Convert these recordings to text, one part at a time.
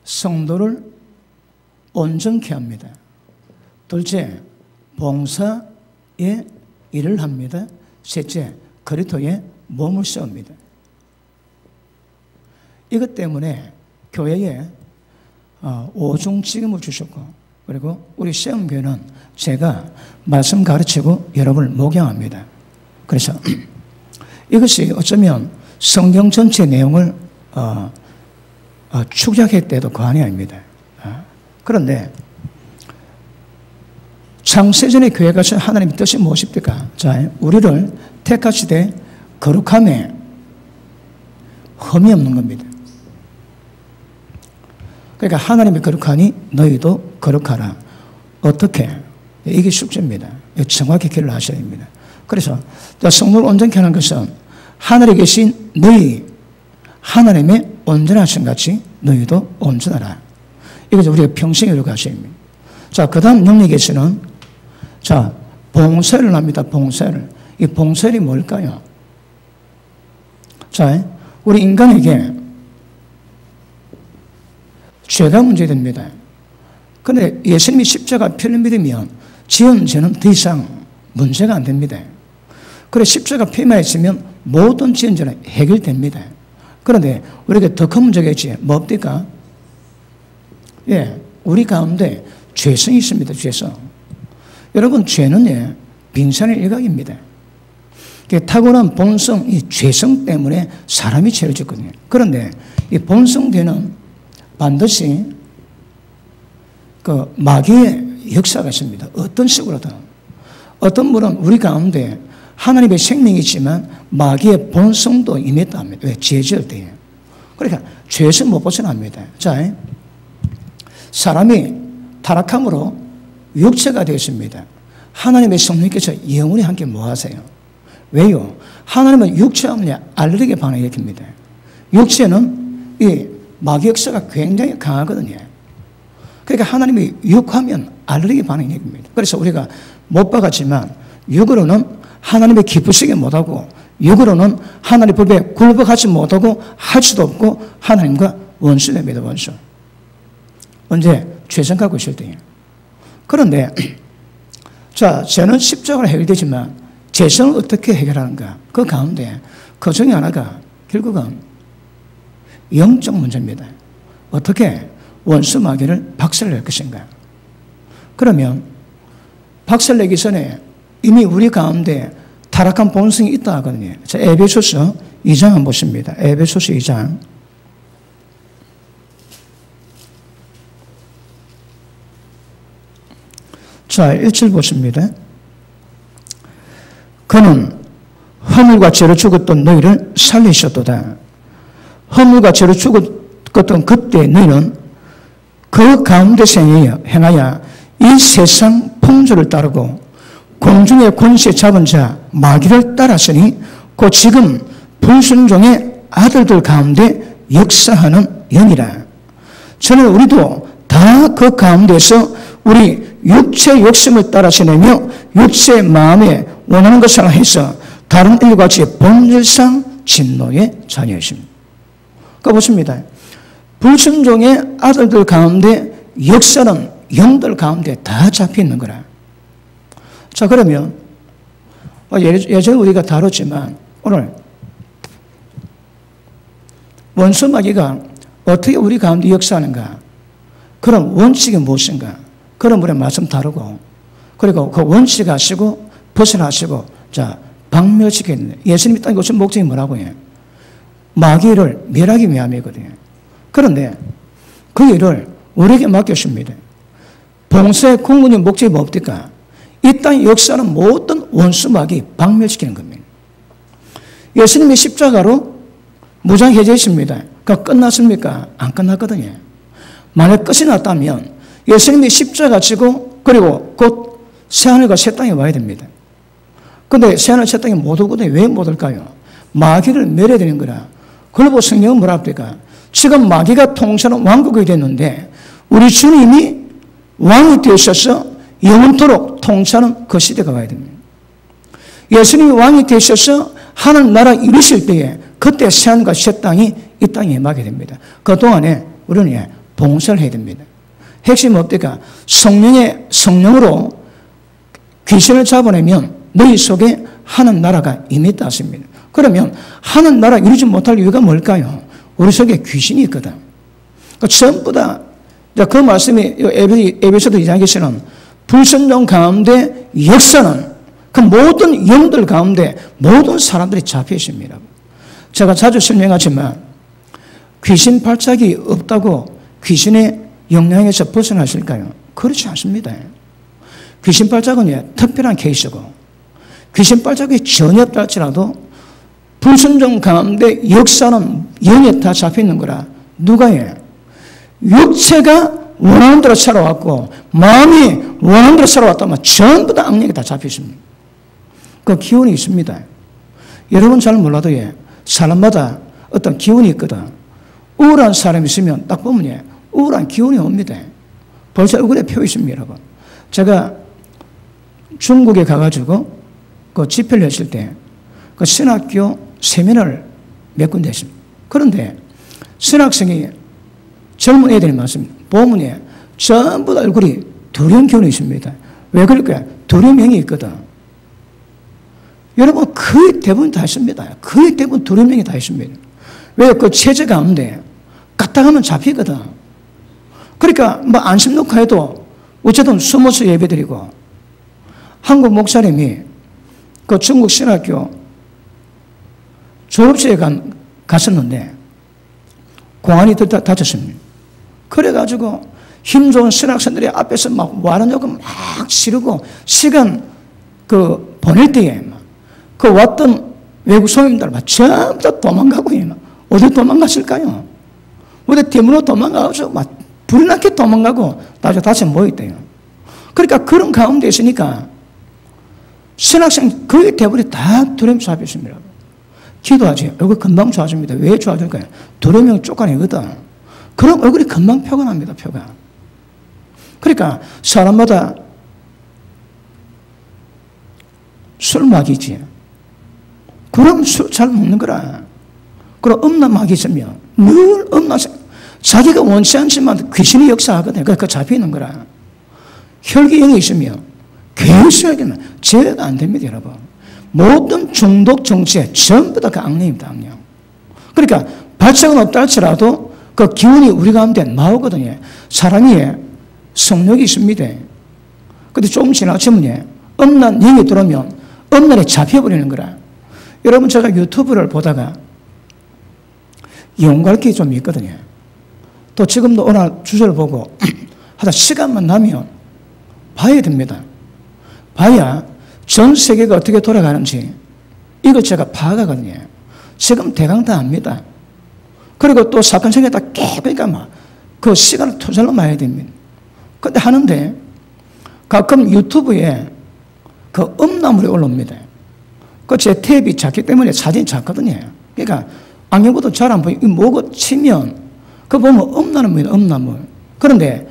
성도를 온전케 합니다. 둘째, 봉사의 일을 합니다. 셋째, 그리스도의 몸을 세웁니다. 이것 때문에 교회에 오중직임을 주셨고, 그리고 우리 시험교회는 제가 말씀 가르치고 여러분을 목양합니다. 그래서 이것이 어쩌면 성경 전체 내용을 축약했대도 과언이 아닙니다. 그런데 창세전의 교회가 하나님의 뜻이 무엇입니까? 자, 우리를 택하시되 거룩함에 흠이 없는 겁니다. 그러니까 하나님이 거룩하니 너희도 거룩하라. 어떻게? 이게 숙제입니다. 정확히 길을 하셔야 됩니다. 그래서 성도를 온전케 하는 것은 하늘에 계신 너희 하나님의 온전하신 같이 너희도 온전하라. 이것을 우리가 평생에 이루고 가셔야 됩니다. 자, 그 다음 영역에서는 자, 봉사를 합니다. 봉사를. 이 봉사를 뭘까요? 자, 우리 인간에게 죄가 문제됩니다. 그런데 예수님이 십자가 피를 믿으면 지은 죄는 더 이상 문제가 안 됩니다. 그래서 십자가 피만 있으면 모든 지은 죄는 해결됩니다. 그런데 우리에게 더 큰 문제가 있지. 뭡니까? 예, 우리 가운데 죄성이 있습니다. 죄성. 여러분, 죄는 빙산의 일각입니다. 타고난 본성, 이 죄성 때문에 사람이 죄를 짓거든요. 그런데 이 본성되는 반드시 그 마귀의 역사가 있습니다. 어떤 식으로든. 어떤 분은 우리 가운데 하나님의 생명이 있지만 마귀의 본성도 임했다 합니다. 왜? 죄 지을 때에. 그러니까 죄에서 못 벗어납니다. 자, 사람이 타락함으로 육체가 되었습니다. 하나님의 성령께서 영원히 함께 뭐 하세요? 왜요? 하나님은 육체 없냐? 알레르기 반응을 일으킵니다. 육체는 이 마귀 역사가 굉장히 강하거든요. 그러니까 하나님이 육하면 알레르기 반응이 일으킵니다. 그래서 우리가 못 박았지만 육으로는 하나님의 기쁘시게 못하고 육으로는 하나님의 법에 굴복하지 못하고 할 수도 없고 하나님과 원수됩니다. 원수. 언제? 죄성 갖고 있을 때예요. 그런데 자, 죄는 십자가로 해결되지만 죄성을 어떻게 해결하는가? 그 가운데 그 중에 하나가 결국은 영적 문제입니다. 어떻게 원수 마귀를 박살낼 것인가? 그러면 박살내기 전에 이미 우리 가운데 타락한 본성이 있다 하거든요. 자, 에베소서 2장 한번 보십니다. 에베소서 2장. 자, 1절 보십니다. 그는 허물과 죄로 죽었던 너희를 살리셨도다. 허물과 죄로 죽었던 그때 너희는 그 가운데서 행하여 이 세상 풍조를 따르고 공중의 권세 잡은 자 마귀를 따랐으니 곧 지금 불순종의 아들들 가운데 역사하는 영이라. 저는 우리도 다 그 가운데서 우리 육체 욕심을 따라서 내며 육체의 마음에 원하는 것을 해서 다른 인류와 같이 본질상 진노의 자녀이십니다. 그러니까 보십니다. 불순종의 아들들 가운데 역사는 영들 가운데 다 잡혀 있는 거라. 자, 그러면 예전에 우리가 다뤘지만 오늘 원수 마귀가 어떻게 우리 가운데 역사하는가? 그런 원칙이 무엇인가? 그런 분의 말씀 다루고 그리고 그 원칙 하시고 벗어나시고 자, 박멸시키는 예수님이 딱 이것은 목적이 뭐라고 해요? 마귀를 멸하기 위함이거든요. 그런데 그 일을 우리에게 맡겼습니다. 봉사의 공군의 목적이 뭡니까? 이 땅의 역사는 모든 원수 마귀 박멸시키는 겁니다. 예수님이 십자가로 무장해제했습니다. 그러니까 끝났습니까? 안 끝났거든요. 만약 끝이 났다면 예수님이 십자가 지고 그리고 곧 새하늘과 새 땅에 와야 됩니다. 그런데 새하늘 새 땅에 못 오거든요. 왜 못 올까요? 마귀를 멸해야 되는 거라. 그리고 성경은 뭐라 합니까? 지금 마귀가 통치하는 왕국이 됐는데 우리 주님이 왕이 되셔서 영원토록 통치하는 그 시대가 와야 됩니다. 예수님이 왕이 되셔서 하늘나라 이루실 때에 그때 새하늘과 새 땅이 이 땅에 임하게 됩니다. 그동안에 우리는 봉사를 해야 됩니다. 핵심은 어떨까? 성령으로 귀신을 잡아내면 너희 속에 하는 나라가 임했다 하십니다. 그러면 하는 나라 이루지 못할 이유가 뭘까요? 우리 속에 귀신이 있거든. 전부 다 그 말씀이 에베소서 2장에서는 불순종 가운데 역사는 그 모든 영들 가운데 모든 사람들이 잡혀 있습니다. 제가 자주 설명하지만 귀신 발작이 없다고 귀신의 영향에서 벗어나실까요? 그렇지 않습니다. 귀신 발작은 특별한 케이스고 귀신 발작이 전혀 없다 할지라도 불순종 가운데 역사는 영에 다 잡혀있는 거라. 누가 해? 육체가 원하는 대로 살아왔고 마음이 원하는 대로 살아왔다면 전부 다 악령이 다 잡혀있습니다. 그 기운이 있습니다. 여러분 잘 몰라도 사람마다 어떤 기운이 있거든. 우울한 사람이 있으면 딱 보면 우울한 기운이 옵니다. 벌써 얼굴에 펴 있습니다, 여러분. 제가 중국에 가가지고 그 집회를 했을 때 그 신학교 세미나를 몇 군데 했습니다. 그런데 신학생이 젊은 애들이 많습니다. 보면 전부 다 얼굴이 두려운 기운이 있습니다. 왜 그럴까요? 두려움형이 있거든. 여러분 거의 대부분 다 있습니다. 거의 대부분 두려움형이 다 있습니다. 왜? 그 체제 가운데 까딱하면 잡히거든. 그러니까 뭐 안심 녹화해도 어쨌든 숨어서 예배드리고 한국 목사님이 그 중국 신학교 졸업식에 갔었는데 공안이 다쳤습니다. 그래가지고 힘 좋은 신학생들이 앞에서 막 와르냐고 막 지르고 시간 그 보낼 때에 그 왔던 외국 손님들 막 전부 다 도망가고 어디 도망갔을까요? 어디 대문으로 도망가서 막 불이 나게 도망가고 나중에 다시 모였대요. 그러니까 그런 가운데 있으니까 신학생 거의 대부분이 다 두려움 잡혔습니다. 기도하지. 얼굴 금방 좋아집니다. 왜 좋아질까요? 두려움이 쫓아내거든. 그럼 얼굴이 금방 표가 납니다. 표가. 그러니까 사람마다 술 마귀지. 그럼 술 잘 먹는 거라. 그럼 음란마귀 있으면 늘 자기가 원치 않지만 귀신이 역사하거든. 그러니까 잡히는 거라. 혈기형이 있으면 계속해서는 제어가 안 됩니다, 여러분. 모든 중독 정치에 전부 다 그 악령입니다, 악령. 그러니까 발작은 없다 할지라도 그 기운이 우리 가운데 나오거든요. 사람이 성욕이 있습니다. 근데 조금 지나치면 음란 영이 들어오면 음란에 잡혀버리는 거라. 여러분 제가 유튜브를 보다가 연구할 게 좀 있거든요. 또 지금도 오늘 주제를 보고 하다 시간만 나면 봐야 됩니다. 봐야 전 세계가 어떻게 돌아가는지 이걸 제가 파악하거든요. 지금 대강 다 압니다. 그리고 또 사건 생각에 다 깨보니까 막 그 시간을 투자로 봐야 됩니다. 근데 하는데 가끔 유튜브에 그 음란물이 올라옵니다. 그 제 탭이 작기 때문에 사진이 작거든요. 그러니까 안경보다 잘 안 보이고 뭐고 치면 그거 보면 음란물이에요, 음란물. 그런데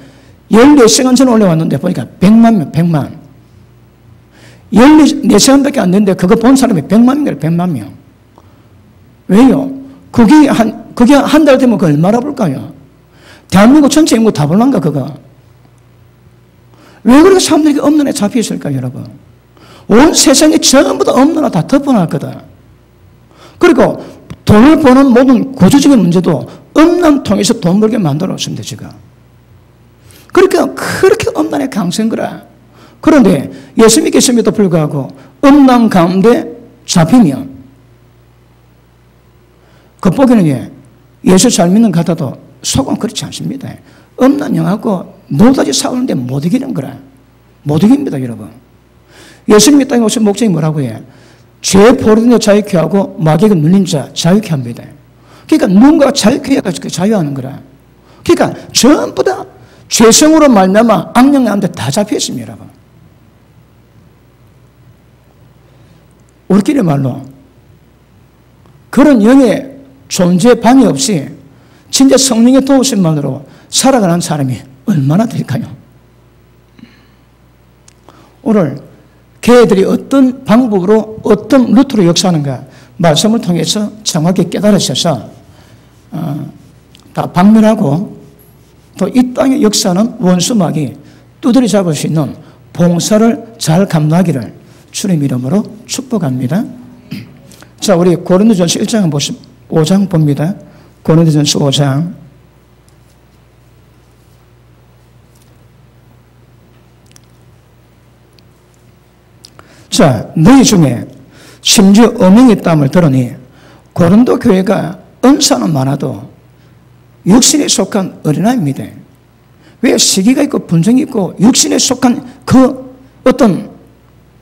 14시간 전에 올라왔는데 보니까 100만 명, 100만. 14시간밖에 안 됐는데 그거 본 사람이 100만 명이에요, 100만 명. 왜요? 그게 한 달 되면 그 얼마나 볼까요? 대한민국 전체 인구 다 볼란가, 그거? 왜 그렇게 사람들이 음란에 잡혀 있을까요, 여러분? 온 세상에 전부 다 음란을 다 덮어놨거든. 그리고 돈을 버는 모든 구조적인 문제도 음란 통해서 돈 벌게 만들어놨습니다, 지금. 그러니까 그렇게 음란에 강세인 거라. 그런데 예수 믿겠음에도 불구하고 음란 가운데 잡히면 겉보기는 예수 잘 믿는 같아도 속은 그렇지 않습니다. 음란 영하고 노다지 싸우는데 못 이기는 거라. 못 이깁니다, 여러분. 예수 믿다는 것은 목적이 뭐라고 해? 죄 포로된 자 자유케 하고 마귀가 눌린 자 자유케 합니다. 그러니까 누군가가 자유케 해가지고 자유하는 거라. 그러니까 전부 다 죄성으로 말미암아 악령 가운데 다 잡혀 있습니다, 여러분. 우리끼리 말로 그런 영의 존재 방해 없이 진짜 성령의 도우심만으로 살아가는 사람이 얼마나 될까요? 오늘 걔들이 어떤 방법으로 어떤 루트로 역사하는가 말씀을 통해서 정확히 깨달으셔서 다 방면하고 또 이 땅의 역사는 원수막이 두드려 잡을 수 있는 봉사를 잘 감당하기를 주님 이름으로 축복합니다. 자, 우리 고린도전서 1장 5장 봅니다. 고린도전서 5장. 자, 너희 중에 심지어 음행이 있다함을 들으니 고린도 교회가 은사는 많아도 육신에 속한 어린아이입니다. 왜 시기가 있고 분쟁이 있고 육신에 속한 그 어떤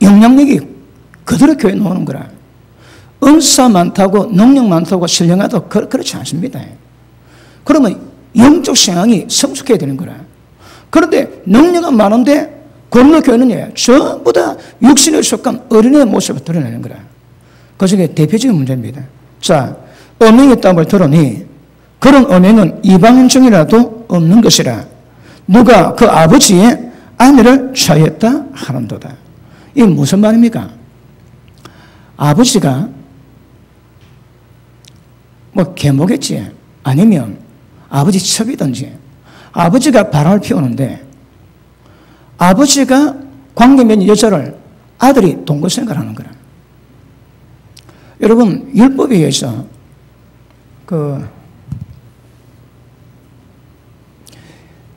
영향력이 그대로 교회에 나오는 거라. 은사 많다고 능력 많다고 신령하다고 그렇지 않습니다. 그러면 영적 성향이 성숙해야 되는 거라. 그런데 능력은 많은데 고린도 교회는 전부 다 육신에 속한 어린애의 모습을 드러내는 거라. 그중에 대표적인 문제입니다. 자, 음행이 있다고 들으니 그런 음행은 이방인 중이라도 없는 것이라. 누가 그 아버지의 아내를 취하였다 하는도다. 이게 무슨 말입니까? 아버지가 뭐 계모겠지, 아니면 아버지 첩이든지 아버지가 바람을 피우는데 아버지가 관계 맺은 여자를 아들이 동거생활을 하는 거라. 여러분, 율법에 의해서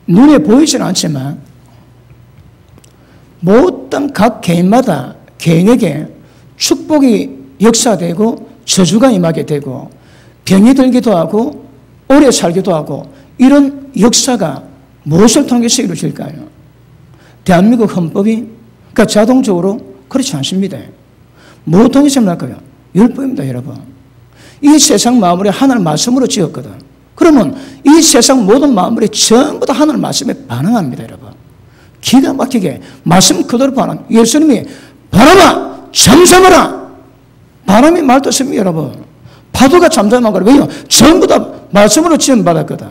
눈에 보이지는 않지만 모든 각 개인마다 개인에게 축복이 역사되고 저주가 임하게 되고 병이 들기도 하고 오래 살기도 하고 이런 역사가 무엇을 통해서 이루어질까요? 대한민국 헌법이 그러니까 자동적으로 그렇지 않습니다. 뭐 통해서 일어날까요? 율법입니다, 여러분. 이 세상 마무리 하나님 말씀으로 지었거든. 그러면 이 세상 모든 마무리 전부 다 하나님 말씀에 반응합니다, 여러분. 기가 막히게 말씀 그대로 반응. 예수님이 바람아 잠잠하라. 바람이 말 듣습니다, 여러분. 파도가 잠잠한 거라. 왜요? 전부 다 말씀으로 지음 받았거든.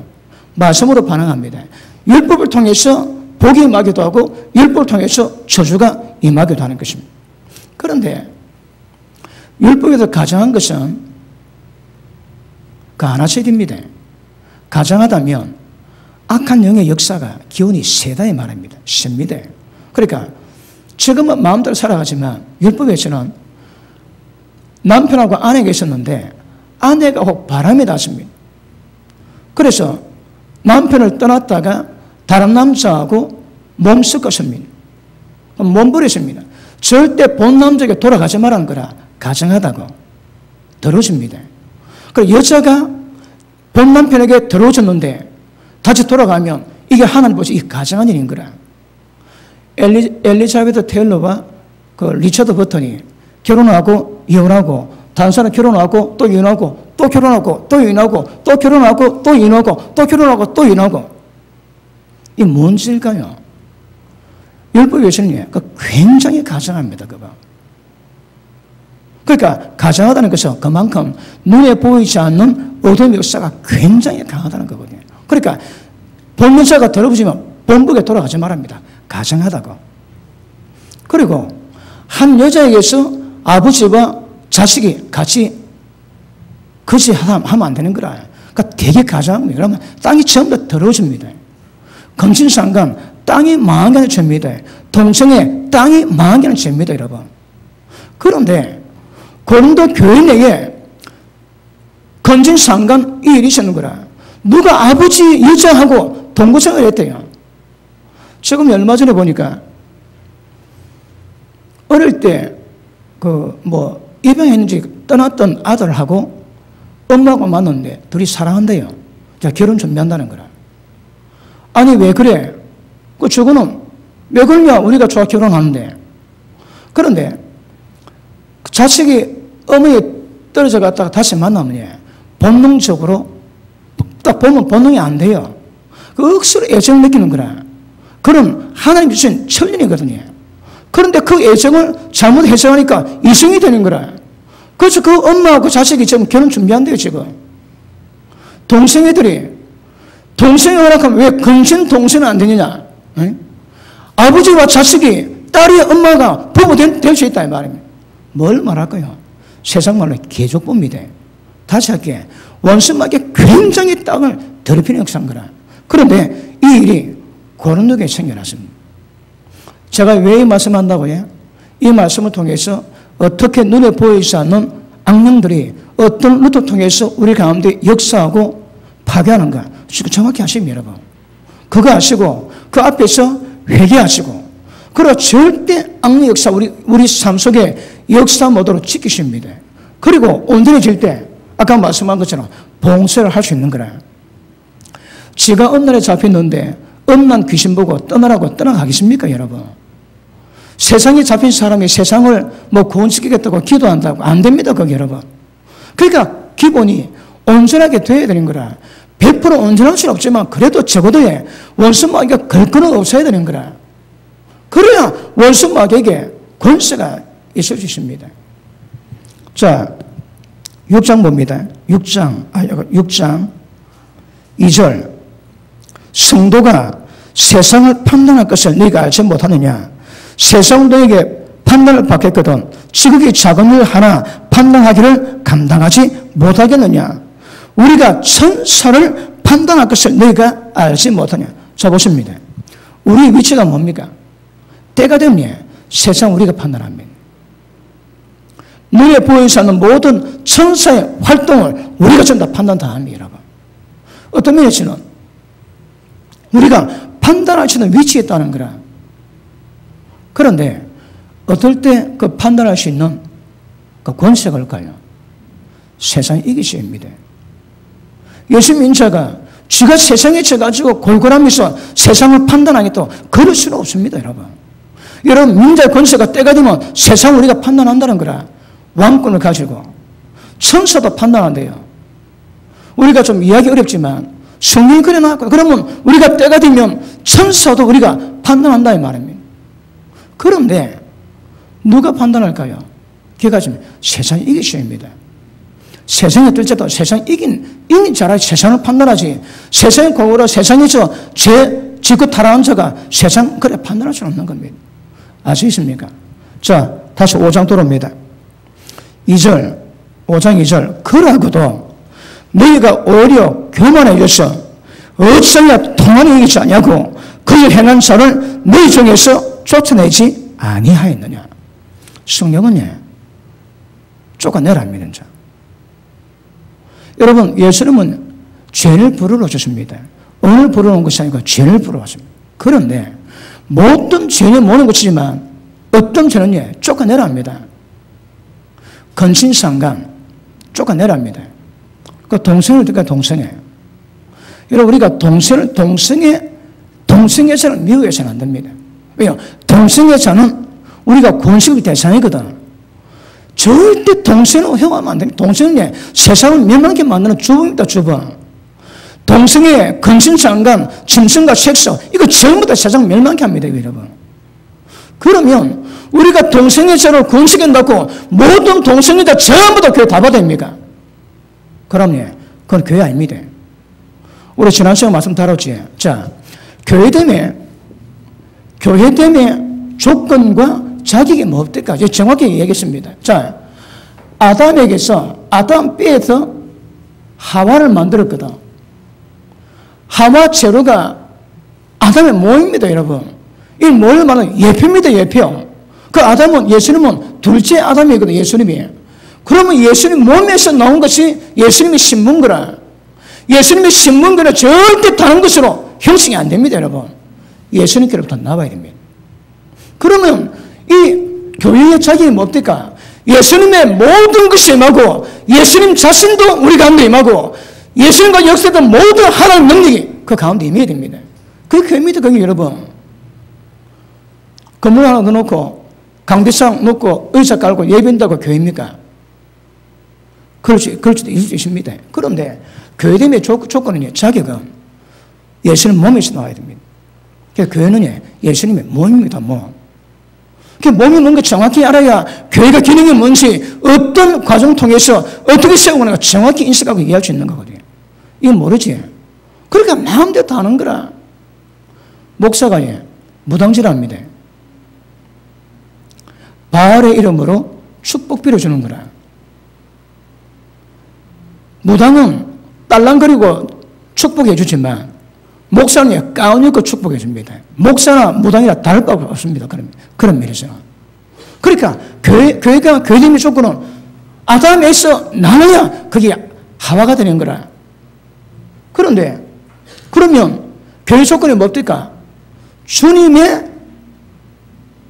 말씀으로 반응합니다. 율법을 통해서 복이 임하기도 하고 율법을 통해서 저주가 임하기도 하는 것입니다. 그런데 율법에서 가정한 것은 가나설입니다. 가정하다면 악한 영의 역사가 기운이 세다 이 말입니다. 셉니다. 그러니까 지금은 마음대로 살아가지만 율법에서는 남편하고 아내가 있었는데 아내가 혹 바람이 났습니다. 그래서 남편을 떠났다가 다른 남자하고 몸 섞었습니다. 몸부림했습니다. 절대 본 남자에게 돌아가지 말라는 거라 가정하다고 들어줍니다. 그리고 여자가 본 남편에게 들어줬는데 다시 돌아가면 이게 하나님 보시 이게 가정한 일인 거라. 엘리자베트 테일러와 그 리처드 버튼이 결혼하고 이혼하고 다른 사람 결혼하고 또 이혼하고 또 결혼하고 또 이혼하고 또 결혼하고 또 이혼하고 또 결혼하고 또 이혼하고 이게 뭔 짓일까요? 율법에서는 굉장히 가정합니다. 그러니까 가정하다는 것은 그만큼 눈에 보이지 않는 어둠의 역사가 굉장히 강하다는 거거든요. 그러니까 본문사가 들어보시면 본국에 돌아가지 말합니다. 가정하다고. 그리고 한 여자에게서 아버지와 자식이 같이 거짓하면 안 되는 거라. 그러니까 되게 가정합니다. 그러면 땅이 전부 다 더러워집니다. 금신상간 땅이 망한 게 아니라 죄입니다. 동성애 땅이 망한 게 아니라 죄입니다, 여러분. 그런데 고린도 교회 내에 금신상간 이 일이 있었는 거라. 누가 아버지 여자하고 동거생활을 했대요. 지금 얼마 전에 보니까 어릴 때 입양했는지 떠났던 아들하고 엄마하고 만났는데 둘이 사랑한대요. 자, 결혼 준비한다는 거라. 아니 왜 그래? 저거는 왜 그러냐? 우리가 좋아 결혼하는데. 그런데 자식이 어머니에 떨어져 갔다가 다시 만나면 본능적으로 딱 보면 본능이 안 돼요. 그 억수로 애정을 느끼는 거라. 그런 하나님 주신 천륜이거든요. 그런데 그 애정을 잘못 해석하니까 이성이 되는 거라. 그래서 그 엄마하고 자식이 지금 결혼 준비한대요, 지금. 동생애들이 동생이 허락하면 왜 근신 동생은 안 되느냐? 에? 아버지와 자식이 딸이 엄마가 부부 될 수 있다 이 말입니다. 뭘 말할까요? 세상 말로 개족봅니다. 다시 할게. 원수막에 굉장히 땅을 더럽히는 역사인 거라. 그런데 이 일이 고린도교에 생겨났습니다. 제가 왜 이 말씀한다고요? 이 말씀을 통해서 어떻게 눈에 보이지 않는 악령들이 어떤 루트를 통해서 우리 가운데 역사하고 파괴하는가 정확히 아십니까, 여러분? 그거 아시고 그 앞에서 회개하시고 그리고 절대 악령 역사 우리 삶 속에 역사 모드로 지키십니다. 그리고 온전해질 때 아까 말씀한 것처럼 봉쇄를 할 수 있는 거라. 지가 음란에 잡혔는데 음란 귀신 보고 떠나라고 떠나가겠습니까, 여러분? 세상에 잡힌 사람이 세상을 구원시키겠다고 기도한다고 안 됩니다, 거기 여러분. 그러니까 기본이 온전하게 돼야 되는 거라. 100% 온전할 수는 없지만 그래도 적어도 원수 마귀가 걸거는 없어야 되는 거라. 그래야 원수 마귀에게 권세가 있을 수 있습니다. 자, 6장 봅니다. 6장 2절. 성도가 세상을 판단할 것을 네가 알지 못하느냐? 세상 너에게 판단을 받겠거든 지극히 작은 일 하나 판단하기를 감당하지 못하겠느냐? 우리가 천사를 판단할 것을 너희가 알지 못하냐? 자, 보십니다. 우리 위치가 뭡니까? 때가 되면 세상 우리가 판단합니다. 눈에 보이지 않는 모든 천사의 활동을 우리가 전부 다 판단 다 합니다, 여러분. 어떤 면에서는 우리가 판단할 수 있는 위치에 있다는 거라. 그런데 어떨 때 그 판단할 수 있는 그 권세가 올까요? 세상이 이기시입니다. 예수 믿는 자가 쥐가 세상에 져가지고 골골하면서 세상을 판단하겠다고 그럴 수는 없습니다, 여러분. 여러분, 민자의 권세가 때가 되면 세상을 우리가 판단한다는 거라. 왕권을 가지고 천사도 판단한대요. 우리가 좀 이해하기 어렵지만 성경이 그려놨고 그러면 우리가 때가 되면 천사도 우리가 판단한다 이 말입니다. 그런데 누가 판단할까요? 걔가 지금 세상이 이기시입니다. 세상에 둘째도 세상 이긴 자라 세상을 판단하지. 세상에 고우라 세상에서 죄 짓고 타락한 자가 세상 그래 판단할 수는 없는 겁니다. 아시겠습니까? 자, 다시 5장 돌아옵니다. 2절, 5장 2절. 그러고도 너희가 오히려 교만해져서 어찌하여 통한이 이기지 아니하고 그의 행한 자를 너희 중에서 쫓아내지 아니하였느냐? 성령은 쫓아내랍니다. 여러분, 예수님은 죄를 부르러 오셨습니다. 오늘 부르러 온 것이 아니고 죄를 부르러 왔습니다. 그런데 모든 죄는 모는 것이지만 어떤 죄는 쫓아내랍니다. 근신상간 쫓아내랍니다. 그 동생을 듣까 동생에. 여러분, 우리가 동성애자는 미국에서는 안 됩니다. 왜요? 동성애자는 우리가 권식의 대상이거든. 절대 동성애는 허용하면 안 됩니다. 동성애 세상을 멸망하게 만드는 주범입니다, 주범. 동성애, 근신상간, 짐승과 섹스, 이거 전부 다 세상 멸망하게 합니다, 여러분. 그러면 우리가 동성애자로 권식한다고 모든 동성애자 전부 다 교회 다 받아야 됩니까? 그럼요. 그건 교회 아닙니다. 우리 지난 시간에 말씀 다뤘지. 자, 교회 때문에 조건과 자격이 뭐 없을까? 정확히 얘기했습니다. 자, 아담 뼈에서 하와를 만들었거든. 하와 재료가 아담의 모입니다, 여러분. 이 모를 말하는 예표입니다, 예표. 그 아담은, 예수님은 둘째 아담이거든, 예수님이. 그러면 예수님 몸에서 나온 것이 예수님의 신문거라. 예수님의 신문거는 절대 다른 것으로 형성이 안 됩니다, 여러분. 예수님께로부터 나와야 됩니다. 그러면 이 교회의 자격이 뭡니까? 예수님의 모든 것이 임하고 예수님 자신도 우리 가운데 임하고 예수님과 역사했던 모든 하나님 능력이 그 가운데 임해야 됩니다. 그게 교회입니다, 그게 여러분. 건물 하나 넣어놓고 강대상 놓고 의자 깔고 예배한다고 교회입니까? 그럴 수도 있을 수 있습니다. 그런데 교회됨의 조건은 자격은 예수님 몸에서 나와야 됩니다. 그래서 교회는 예수님의 몸입니다, 몸. 그 몸이 뭔가 정확히 알아야 교회가 기능이 뭔지 어떤 과정을 통해서 어떻게 세우거나 정확히 인식하고 이해할 수 있는 거거든요. 이건 모르지. 그러니까 마음대로 다 하는 거라. 목사가 무당질합니다. 바알의 이름으로 축복 빌어주는 거라. 무당은 딸랑거리고 축복해 주지만 목사는 가운 입고 축복해 줍니다. 목사나 무당이나 다를 바 없습니다. 그런 면에서는. 그러니까 교회가 교회됨의 조건은 아담에서 나느냐 그게 하와가 되는 거라. 그런데 그러면 교회 조건이 뭡니까? 주님의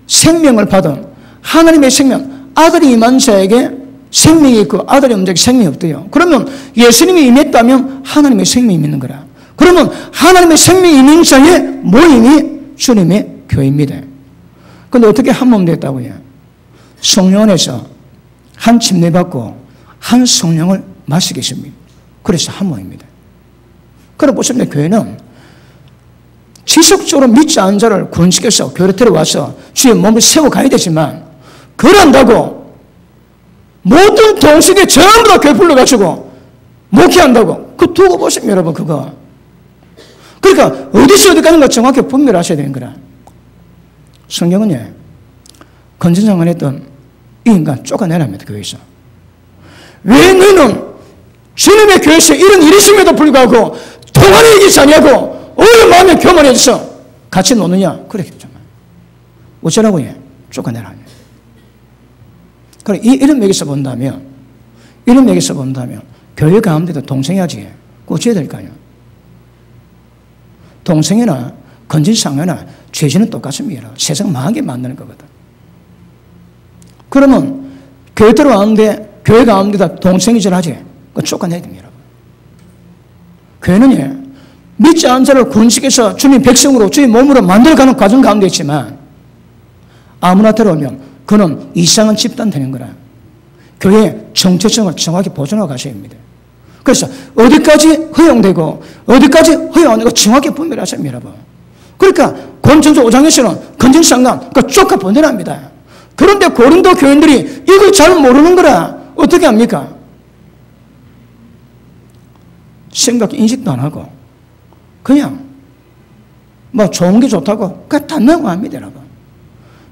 생명을 받은 하나님의 생명, 아들이 임한 자에게 생명이 있고 아들이 없는 자에게 생명이 없대요. 그러면 예수님이 임했다면 하나님의 생명이 있는 거라. 그러면 하나님의 생명이 있는 자의 모임이 주님의 교회입니다. 그런데 어떻게 한 몸 됐다고요? 성령 안에서 한 침례 받고 한 성령을 마시게 했습니다. 그래서 한 몸입니다. 그럼 보시면 교회는 지속적으로 믿지 않은 자를 구원시켜서 교회로 데려와서 주의 몸을 세워 가야 되지만 그런다고 모든 동성애 전부 다 교회 불러가지고 목회한다고 그 두고 보시면 여러분 그거 그러니까 어디서 어디 가는 거 정확히 분별하셔야 되는 거라. 성경은요 건전상언했던 이 인간 쫓아내랍니다. 교회에서. 왜 너희는 주님의 교회에서 이런 일이 있음에도 불구하고 통화를 얘기지 아니하고 어느 마음에 교만해져서 같이 노느냐? 그래, 어쩌라고 해? 쫓아내라. 그래, 이런 맥에서 본다면, 교회 가운데도 동생이야지. 꽂혀야 될 거 아니야. 동생이나 건진상회나 죄지는 똑같습니다. 세상 망하게 만드는 거거든. 그러면 교회 들어왔는데 교회 가운데다 동생이질 하지. 그거 쫓아내야 됩니다. 교회는 믿지 않은 자를 구원시켜서 주님 백성으로 주님 몸으로 만들어가는 과정 가운데 있지만 아무나 들어오면 그는 이상한 집단 되는 거라. 교회의 정체성을 정확히 보존하고 가셔야 합니다. 그래서 어디까지 허용되고 어디까지 허용 안 되고 정확히 분별하셔야 합니다. 그러니까 권천서 5장에서는 건진상감 쫓아 보내랍니다. 그런데 고린도 교인들이 이걸 잘 모르는 거라. 어떻게 합니까? 생각 인식도 안 하고 그냥 뭐 좋은 게 좋다고 그냥 다 넘어갑니다. 여러분.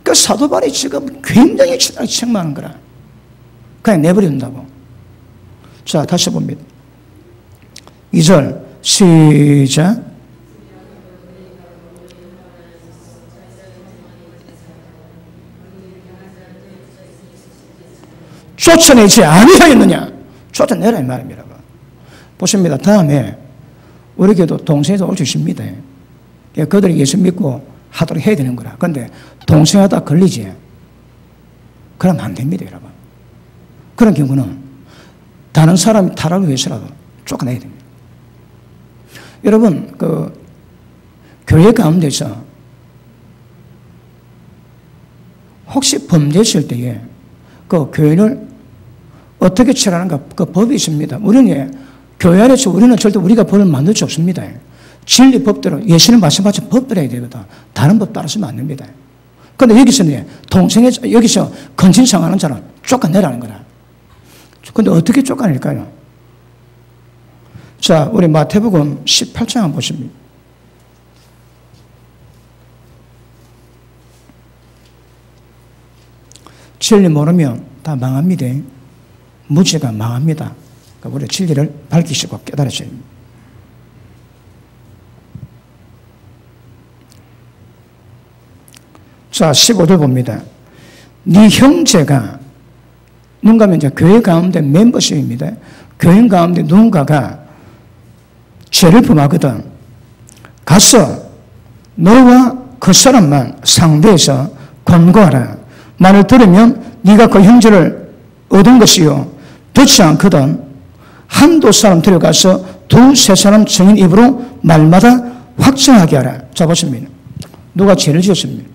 그 사도 바울이 지금 굉장히 책망하는 거라. 그냥 내버린다고. 자, 다시 봅니다. 2절 시작. 쫓아내지 아니하였느냐? 쫓아내라 이 말입니다. 보십니다. 다음에 우리 교도 동생에서 올 수 있습니다. 그들이 예수 믿고 하도록 해야 되는 거라. 그런데 동생하다 걸리지. 그러면 안 됩니다, 여러분. 그런 경우는 다른 사람이 타락을 위해서라도 쫓아내야 됩니다. 여러분, 교회 가운데서 혹시 범죄했을 때에 그 교회를 어떻게 처리하는가 그 법이 있습니다. 우리는 교회 안에서 우리는 절대 우리가 법을 만들 수 없습니다. 진리 법대로 예수님 말씀하신 법대로 해야 되거든. 다른 법 따라서면 안 됩니다. 그런데 여기서는 여기서 건진상하는 자는 쫓아내라는 거라. 그런데 어떻게 쫓아낼까요? 자, 우리 마태복음 18장 한번 보십니다. 진리 모르면 다 망합니다. 무지가 망합니다. 그러니까 우리 진리를 밝히시고 깨달으셔야 됩니다. 자, 15절 봅니다. 네 형제가 누군가면 이제 교회 가운데 멤버십입니다. 교인 가운데 누군가가 죄를 범하거든. 가서 너와 그 사람만 상대해서 권고하라. 말을 들으면 네가 그 형제를 얻은 것이요. 듣지 않거든. 한두 사람 데려가서 두세 사람 증인 입으로 말마다 확정하게 하라. 자, 보십니다. 누가 죄를 지었습니다.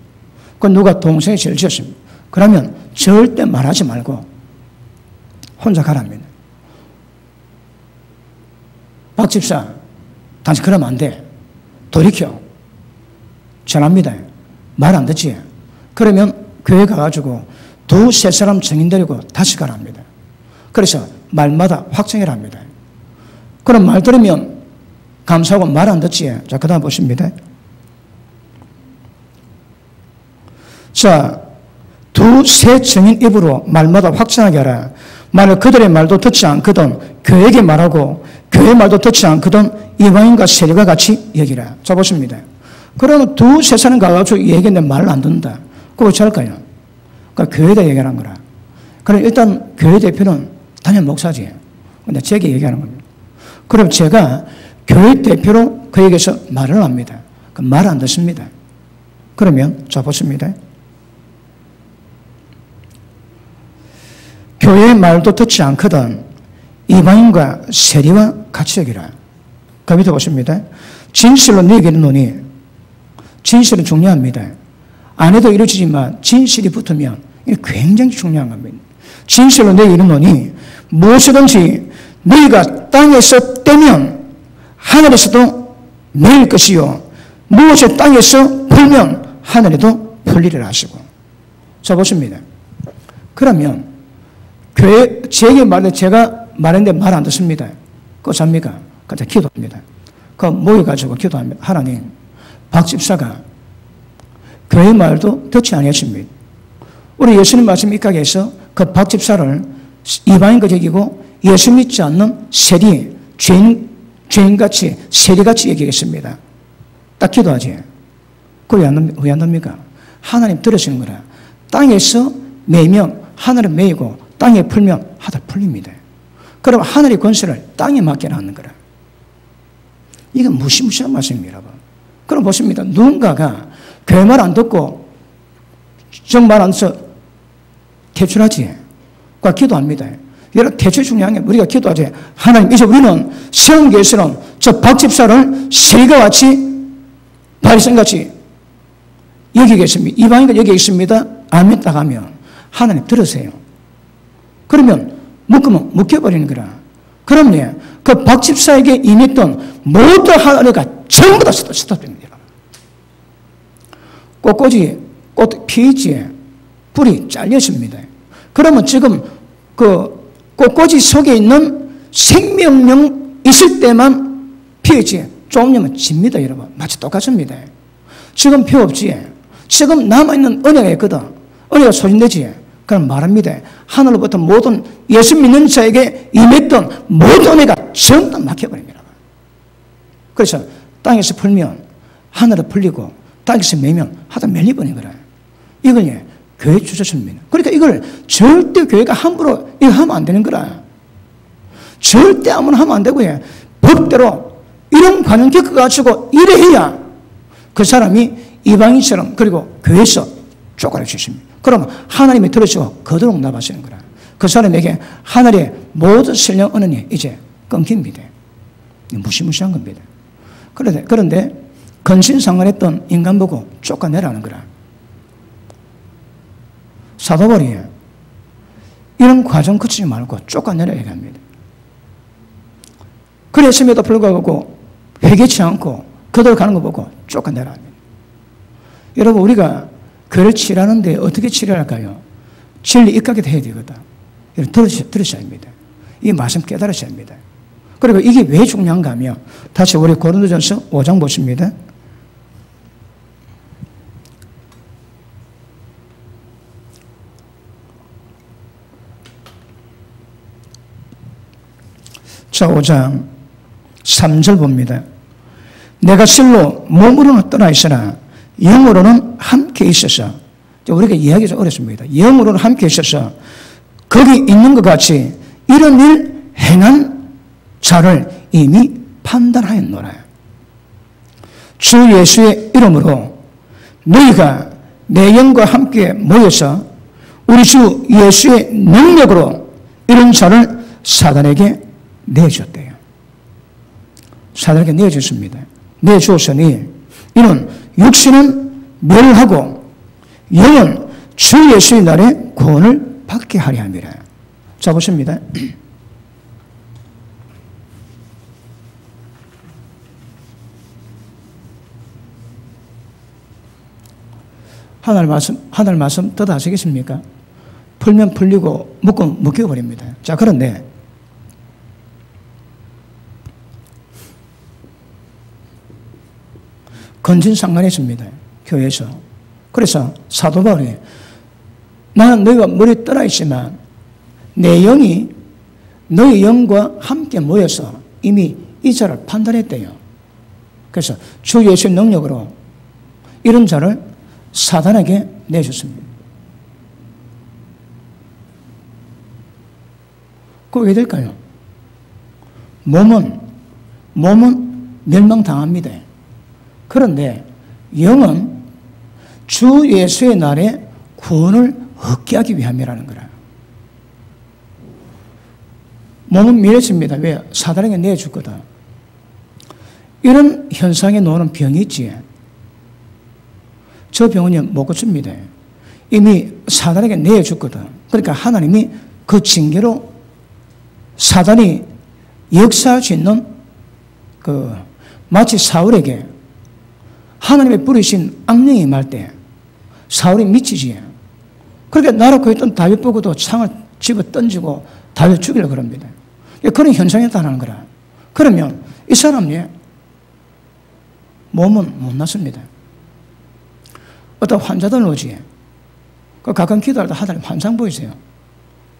그 누가 동생이 죄를 지었습니다. 그러면 절대 말하지 말고 혼자 가랍니다. 박 집사, 당신 그러면 안 돼. 돌이켜. 전합니다. 말 안 듣지. 그러면 교회 가가지고 두세 사람 증인 데리고 다시 가랍니다. 그래서 말마다 확정을 합니다. 그럼 말 들으면 감사하고 말 안 듣지. 자, 그 다음 보십니다. 자, 두세 증인 입으로 말마다 확정하게 하라. 만약 그들의 말도 듣지 않거든 교회에게 말하고 교회 말도 듣지 않거든 이방인과 세리와 같이 여기라. 자 보십니다. 그러면 두세 사람 가가지고 얘기했는데 말을 안 듣는다. 그거 어쩔까요? 그러니까 교회에다 얘기하는 거라. 그럼 일단 교회 대표는 단연 목사지. 근데 제게 얘기하는 겁니다. 그럼 제가 교회 대표로 그에게서 말을 합니다. 그럼 말 안 듣습니다. 그러면 자 보십니다. 교회의 말도 듣지 않거든 이방인과 세리와 같이 여기라. 그 밑에 보십니다. 진실로 너에게 이르노니 진실은 중요합니다. 안 해도 이루어지지만 진실이 붙으면 이게 굉장히 중요한 겁니다. 진실로 너에게 이르노니 무엇이든지 너희가 땅에서 떼면 하늘에서도 매일 것이요 무엇을 땅에서 풀면 하늘에도 풀리리라 하시고. 자 보십니다. 그러면 교회 제게 말해 제가 말했는데 말 안 듣습니다. 그거 잡니까? 그래서 기도합니다. 그거 모여가지고 기도합니다. 하나님, 박 집사가 교회 말도 듣지 아니하십니다. 우리 예수님 말씀 입각에 해서 그 박 집사를 이방인과 여기고 예수 믿지 않는 세리, 죄인같이 세리같이 얘기하겠습니다. 딱 기도하지. 그거 왜 안 됩니까? 하나님 들으시는 거라. 땅에서 매면 하늘을 매이고 땅에 풀면 하늘 풀립니다. 그럼 하늘의 권세를 땅에 맡겨놓는 거라. 이게 무시무시한 말씀입니다, 여러분. 그럼 보십니다. 누군가가 교회 말 안 듣고 정말 안 써 퇴출하지. 그거 기도합니다. 여러분 퇴출 중요한 게 우리가 기도하지. 하나님 이제 우리는 성교에서는 저 박 집사를 세리가 같이 바리새인같이 여기겠습니다. 이방인가 여기 있습니다. 안 믿다 가면 하나님 들으세요. 그러면 묶으면 묶여버리는 거라. 그러면 그 박 집사에게 임했던 모든 하나가 전부 다 스톱됩니다. 꽃 피지에 불이 잘렸습니다. 그러면 지금 그 꽃꽂이 속에 있는 생명력 있을 때만 피지에 조금이면 집니다, 여러분. 마치 똑같습니다. 지금 피 없지. 지금 남아있는 은혜가 있거든. 은혜가 소진되지. 그럼 말합니다. 하늘로부터 모든 예수 믿는 자에게 임했던 모든 은혜가 전부 다 막혀버립니다. 그래서 땅에서 풀면 하늘에 풀리고 땅에서 매면 하다 멜리버린 거라. 이걸 교회 주셨습니다. 그러니까 이걸 절대 교회가 함부로 이거 하면 안 되는 거라. 절대 아무나 하면 안 되고요. 법대로 이런 과정 겪어가지고 이래 해야 그 사람이 이방인처럼 그리고 교회에서 쫓아내 주십니다. 그러면 하나님이 들으시고 그대로 나가시는 거라. 그 사람에게 하늘의 모든 신령 은혜이 이제 끊깁니다. 무시무시한 겁니다. 그런데 근신상관했던 인간 보고 쫓아내라는 거라. 사도바울이 이런 과정 거치지 말고 쫓아내라 얘기합니다. 그랬음에도 불구하고 회개치 않고 그대로 가는 거 보고 쫓아내라 합니다. 여러분 우리가 교회를 치료하는데 어떻게 치료할까요? 진리 입각에 해야 되거든. 들으셔야 합니다. 이 말씀 깨달으셔야 합니다. 그리고 이게 왜 중요한가 하면 다시 우리 고린도전서 5장 보십니다. 자, 5장 3절 봅니다. 내가 실로 몸으로는 떠나 있으나 영으로는 함께 있어서, 우리가 이야기가 좀 어렵습니다. 영으로는 함께 있어서 거기 있는 것 같이 이런 일 행한 자를 이미 판단하였노라. 주 예수의 이름으로 너희가 내 영과 함께 모여서 우리 주 예수의 능력으로 이런 자를 사단에게 내줬대요. 사단에게 내줬습니다. 내주었으니 이는 육신은 멸하고 영은 주 예수의 날에 구원을 받게 하려 함이라. 자 보십니다. 하늘 말씀 뜻 아시겠습니까? 풀면 풀리고 묶으면 묶여버립니다. 자 그런데 건진상관했습니다. 교회에서. 그래서 사도 바울이 나는 너희가 머리 떠나 있지만 내 영이 너의 영과 함께 모여서 이미 이 자를 판단했대요. 그래서 주 예수의 능력으로 이런 자를 사단에게 내줬습니다. 그거 왜 될까요? 몸은 멸망당합니다. 그런데 영은 주 예수의 날에 구원을 얻게 하기 위함이라는 거라. 몸은 멸해집니다. 왜? 사단에게 내줬거든. 이런 현상에 노는 병이 있지. 저 병은 못 고칩니다. 이미 사단에게 내줬거든. 그러니까 하나님이 그 징계로 사단이 역사할 수 있는 마치 사울에게 하나님의 뿌리신 악령이 임할 때 사울이 미치지. 그렇게 나라고 있던 다윗 보고도 창을 집어 던지고 다윗 죽이려고 그럽니다. 그런 현상이 나타나는 거라. 그러면 이 사람이 몸은 못 낫습니다. 어떤 환자들 오지. 그 가끔 기도할 때 하나님 환상 보이세요.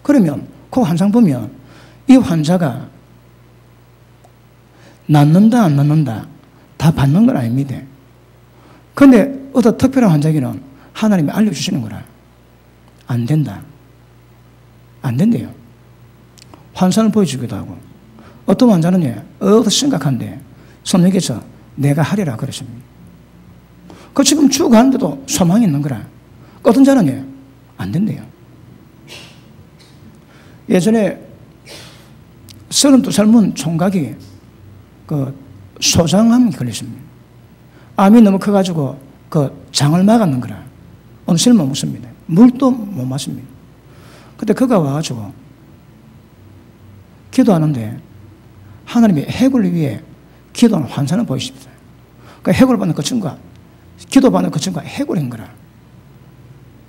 그러면 그 환상 보면 이 환자가 낫는다 안 낫는다 다 받는 건 아닙니다. 그런데 어떤 특별한 환자에게는 하나님이 알려주시는 거라. 안 된다. 안 된대요. 환상을 보여주기도 하고. 어떤 환자는 심각한데 성령께서 내가 하리라 그러십니다. 그 지금 죽어가는데도 소망이 있는 거라. 어떤 자는 안 된대요. 예전에 32살 문 총각이 소장암이 걸렸습니다. 암이 너무 커가지고 장을 막았는 거라. 음식을 못 먹습니다. 물도 못 마십니다. 그때 그가 와가지고 기도하는데 하나님이 해골을 위해 기도하는 환상을 보이십니다. 그 해골 받는 그 친구가 기도 받는 그 친구가 해골인 거라.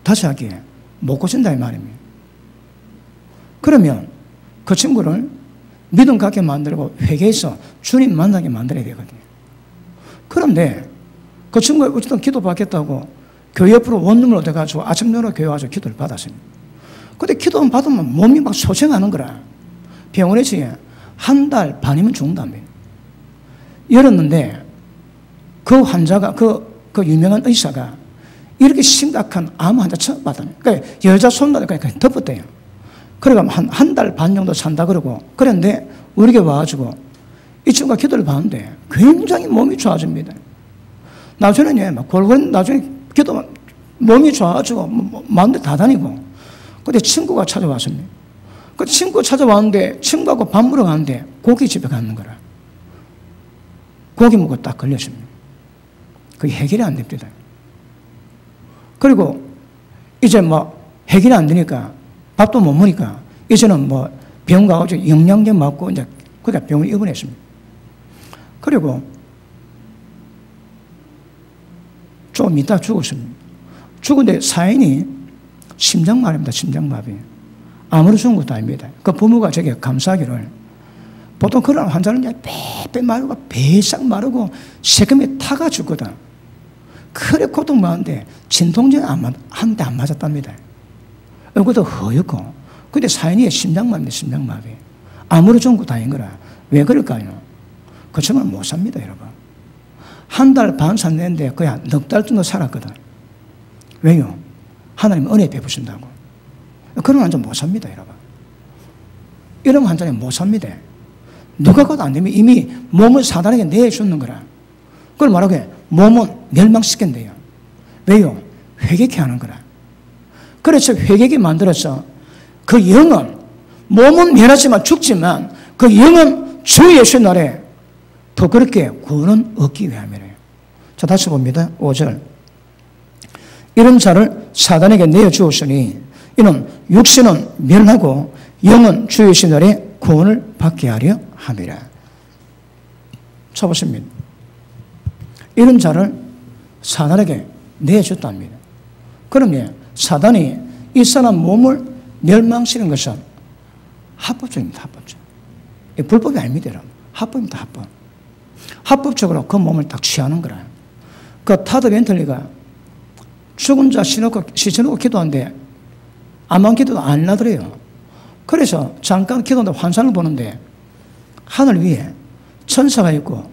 다시 하기에 못 고친다 이 말입니다. 그러면 그 친구를 믿음 갖게 만들고 회개해서 주님 만나게 만들어야 되거든요. 그런데 그 친구가 어쨌든 기도 받겠다고 교회 옆으로 원룸을 얻어가지고 아침저녁 교회 와서 기도를 받았습니다. 근데 기도 받으면 몸이 막 소생하는 거라. 병원에 지에 한 달 반이면 죽는답니다. 열었는데 그 환자가 그 유명한 의사가 이렇게 심각한 암 환자 처음 받았네요. 그러니까 여자 손나니까 덮었대요. 그러니까 한 달 반 정도 산다 그러고 그런데 우리에게 와가지고 이 친구가 기도를 받는데 굉장히 몸이 좋아집니다. 나중에는 막 골고루 나중에 기도 몸이 좋아가지고 마음대 다 다니고 근데 친구가 찾아왔습니다. 그 친구 찾아왔는데 친구하고 밥 먹으러 가는데 고깃집에 가는 거라. 고기 먹고 딱 걸렸습니다. 그게 해결이 안 됩니다. 그리고 이제 해결이 안 되니까 밥도 못 먹으니까 이제는 병원 가가지고 영양제 맞고 이제 그러니까 병원에 입원했습니다. 그리고 좀 이따 죽었습니다. 죽은데 사인이 심장마비입니다. 심장마비. 아무리 죽은 것도 아닙니다. 그 부모가 저게 감사하기를 보통 그런 환자는 이제 빼빼 마르고 배싹 마르고 세금에 타가 죽거든. 그래 고통받는데 진통제 한 대 안 맞았답니다. 얼굴도 허옇고 근데 사인이 심장마비입니다. 심장마비. 아무리 좋은 것도 아닌 거라. 왜 그럴까요? 그 친구는 못 삽니다. 여러분. 한 달 반 샀는데 거의 넉 달 정도 살았거든. 왜요? 하나님 은혜 베푸신다고. 그런 환자 못 삽니다. 여러분. 이런 환자는 못 삽니다. 누가 가도 안 되면 이미 몸을 사단에게 내주는 거라. 그걸 말하게 몸은 멸망시킨대요. 왜요? 회개케 하는 거라. 그래서 회개케 만들어서 그 영은 몸은 멸하지만 죽지만 그 영은 주 예수의 날에 더 그렇게 구원은 얻기 위함이래요. 자, 다시 봅니다. 5절. 이런 자를 사단에게 내어주었으니 이는 육신은 멸하고 영은 주 예수의 날에 구원을 받게 하려 함이라. 쳐보십니다. 이런 자를 사단에게 내줬답니다. 그러면 사단이 이 사람 몸을 멸망시키는 것은 합법적입니다. 합법적. 불법이 아닙니다. 여러분. 합법입니다. 합법. 합법적으로 그 몸을 딱 취하는 거라. 그 타드 벤틀리가 죽은 자 시쳐놓고 기도하는데 암만 기도도 안 나더래요. 그래서 잠깐 기도한다 환상을 보는데 하늘 위에 천사가 있고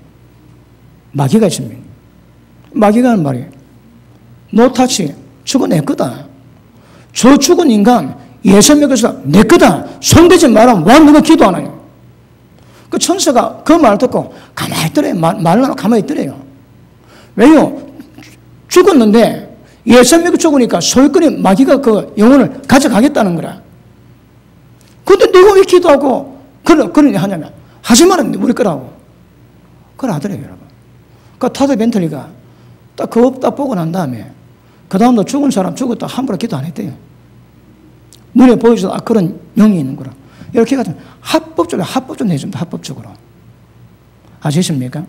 마귀가 있습니다. 마귀가 하는 말이 No touch, 저거 내 거다. 저 죽은 인간 예수 믿어서 내 거다. 손대지 마라. 왜 누가 기도 안 해요? 그 천사가 그 말 듣고 가만히 있더래요. 말을 가만히 있더래요. 왜요? 죽었는데 예수 믿고 죽으니까 소유권이 마귀가 그 영혼을 가져가겠다는 거라. 근데 내가 왜 기도하고 그런 일 하냐면 하지 말은 우리 거라고. 그걸 하더래요, 여러분. 그 타드 벤틀리가 딱 그거 딱 보고 난 다음에 그 다음도 죽은 사람 죽었다 함부로 기도 안 했대요. 눈에 보여줘도 그런 영이 있는 거라. 이렇게 해가지고 합법적으로 해준다. 합법적으로. 아시겠습니까?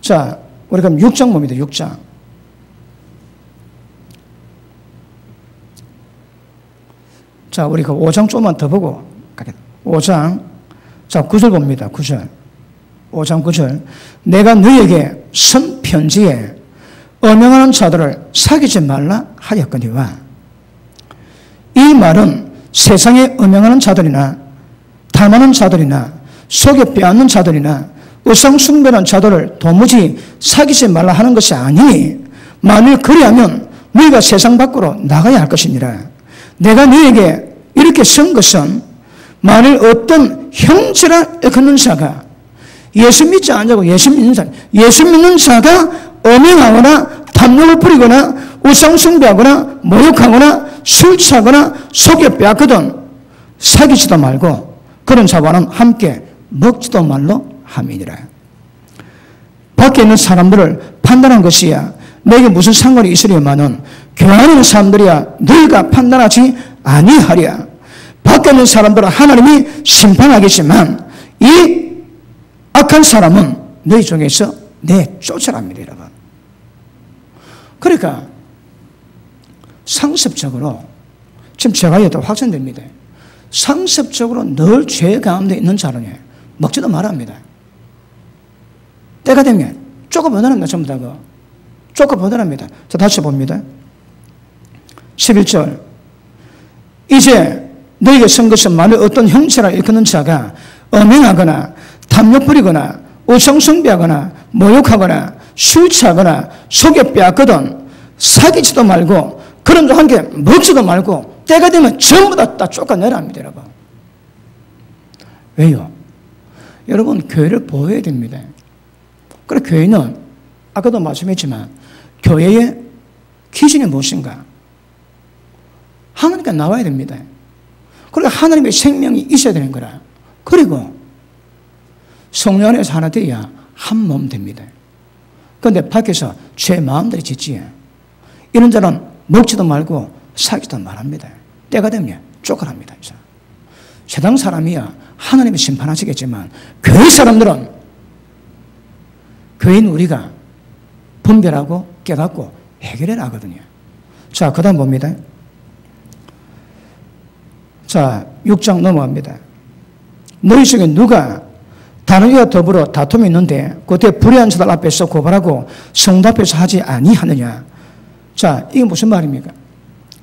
자, 우리 그럼 6장 봅니다. 6장. 자, 우리 그 5장 조금만 더 보고 가겠다. 5장. 자, 9절 봅니다. 9절. 5장 9절. 내가 너에게 쓴 편지에 음행하는 자들을 사귀지 말라 하였거니와. 이 말은 세상에 음행하는 자들이나 탐하는 자들이나 속여 빼앗는 자들이나 우상 숭배하는 자들을 도무지 사귀지 말라 하는 것이 아니니 만일 그리하면 너희가 세상 밖으로 나가야 할 것이니라. 내가 너에게 이렇게 쓴 것은 만일 어떤 형제라 걷는 자가 예수 믿지 않냐고 예수 믿는 자가 음행하거나 탐욕을 부리거나 우상 숭배하거나 모욕하거나 술 취하거나 속여 빼앗거든 사귀지도 말고 그런 자와는 함께 먹지도 말로 함이니라. 밖에 있는 사람들을 판단한 것이야 내게 무슨 상관이 있으려마는 교회 있는 사람들이야 너희가 판단하지 아니하랴. 밖에 있는 사람들은 하나님이 심판하겠지만 이 악한 사람은 너희 중에서 내쫓아랍니다, 여러분. 그러니까 상습적으로 지금 제가 해도 확정됩니다. 상습적으로 늘 죄 가운데 있는 자는 먹지도 말합니다. 때가 되면 쫓아보내랍니다. 전부 다 쫓아보내랍니다. 자, 다시 봅니다. 11절. 이제 너에게 쓴 것은 만일 어떤 형체라 일컫는 자가 음행하거나 탐욕 부리거나 우상 숭배하거나 모욕하거나 술 취하거나 속여 빼앗거든 사귀지도 말고 그런 자 함께 먹지도 말고 때가 되면 전부 다 쫓아내랍니다, 여러분. 왜요? 여러분, 교회를 보호해야 됩니다. 그래서 교회는 아까도 말씀했지만 교회의 기준이 무엇인가? 하나님께 나와야 됩니다. 그리고 하나님의 생명이 있어야 되는 거라. 그리고 성령 안에서 하나 되어야 한 몸 됩니다. 그런데 밖에서 죄 마음대로 짓지. 이런 자는 먹지도 말고 사기도 말합니다. 때가 되면 쫓아갑니다. 세상 사람이야 하나님이 심판하시겠지만 교회 사람들은 교회인 우리가 분별하고 깨닫고 해결해 나가거든요. 자, 그 다음 봅니다. 자, 6장 넘어갑니다. 너희 중에 누가 다른 이와 더불어 다툼이 있는데 그때 불의한 자들 앞에서 고발하고 성도 앞에서 하지 아니하느냐. 자, 이게 무슨 말입니까?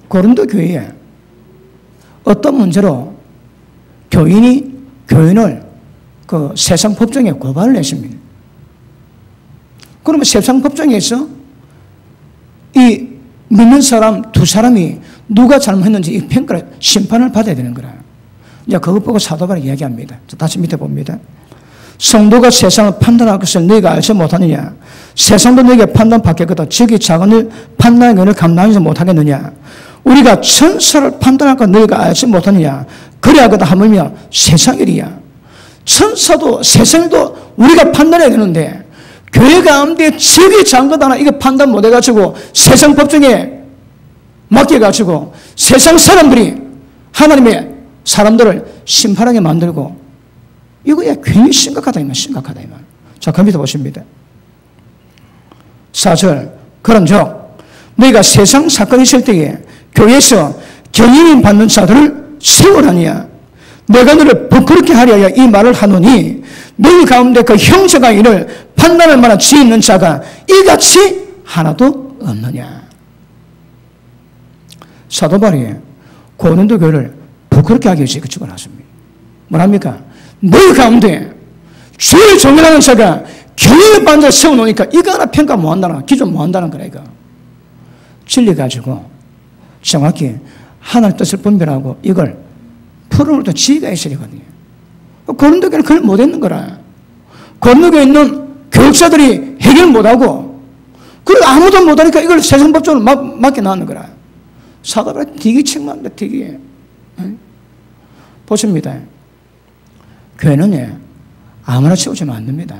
고린도 교회에 어떤 문제로 교인을 그 세상 법정에 고발을 했습니다. 그러면 세상 법정에서 이 믿는 사람 두 사람이 누가 잘못했는지 이 평가를 심판을 받아야 되는 거라. 이제 그것 보고 사도 바울이 이야기합니다. 다시 밑에 봅니다. 성도가 세상을 판단할 것을 너희가 알지 못하느냐? 세상도 너희에게 판단받겠거든. 즉이 작은 일 판단의 은혜를 감당하지 못하겠느냐? 우리가 천사를 판단할 것 너희가 알지 못하느냐? 그래야거든 하물며 세상 일이야. 천사도 세상도 우리가 판단해야 되는데 교회 가운데 즉이 작은 것 하나 이거 판단 못해가지고 세상 법정에 맡겨가지고 세상 사람들이 하나님의 사람들을 심판하게 만들고 이거야 괜히 심각하다 이 말. 자, 그 밑에 보십니다. 4절. 그런즉 너희가 세상 사건이 있을 때에 교회에서 경영인 받는 자들을 세우라니야. 내가 너를 부끄럽게 하려 하여 이 말을 하노니 너희 가운데 그 형제가 이를 판단할 만한 지혜 있는 자가 이같이 하나도 없느냐. 사도 바울이 고린도 교회를 부끄럽게 하기 위해서 집어놨습니다. 뭐랍니까? 너희 가운데 주의 종이라는 자가 경영의 반자를 세워놓으니까 이거 하나 평가 못한다는, 기존 못한다는 거라, 이거. 진리 가지고 정확히 하나님의 뜻을 분별하고 이걸 풀어놓을 때 지혜가 있어야 되거든요. 고린도교는 그걸 못했는 거라. 고린도교에 있는 교육자들이 해결 못하고, 그리고 아무도 못하니까 이걸 세상법적으로 맡겨놨는 거라. 사도가 되게 책망한다, 되게. 보십니다. 교회는 아무나 채우지면 안 됩니다.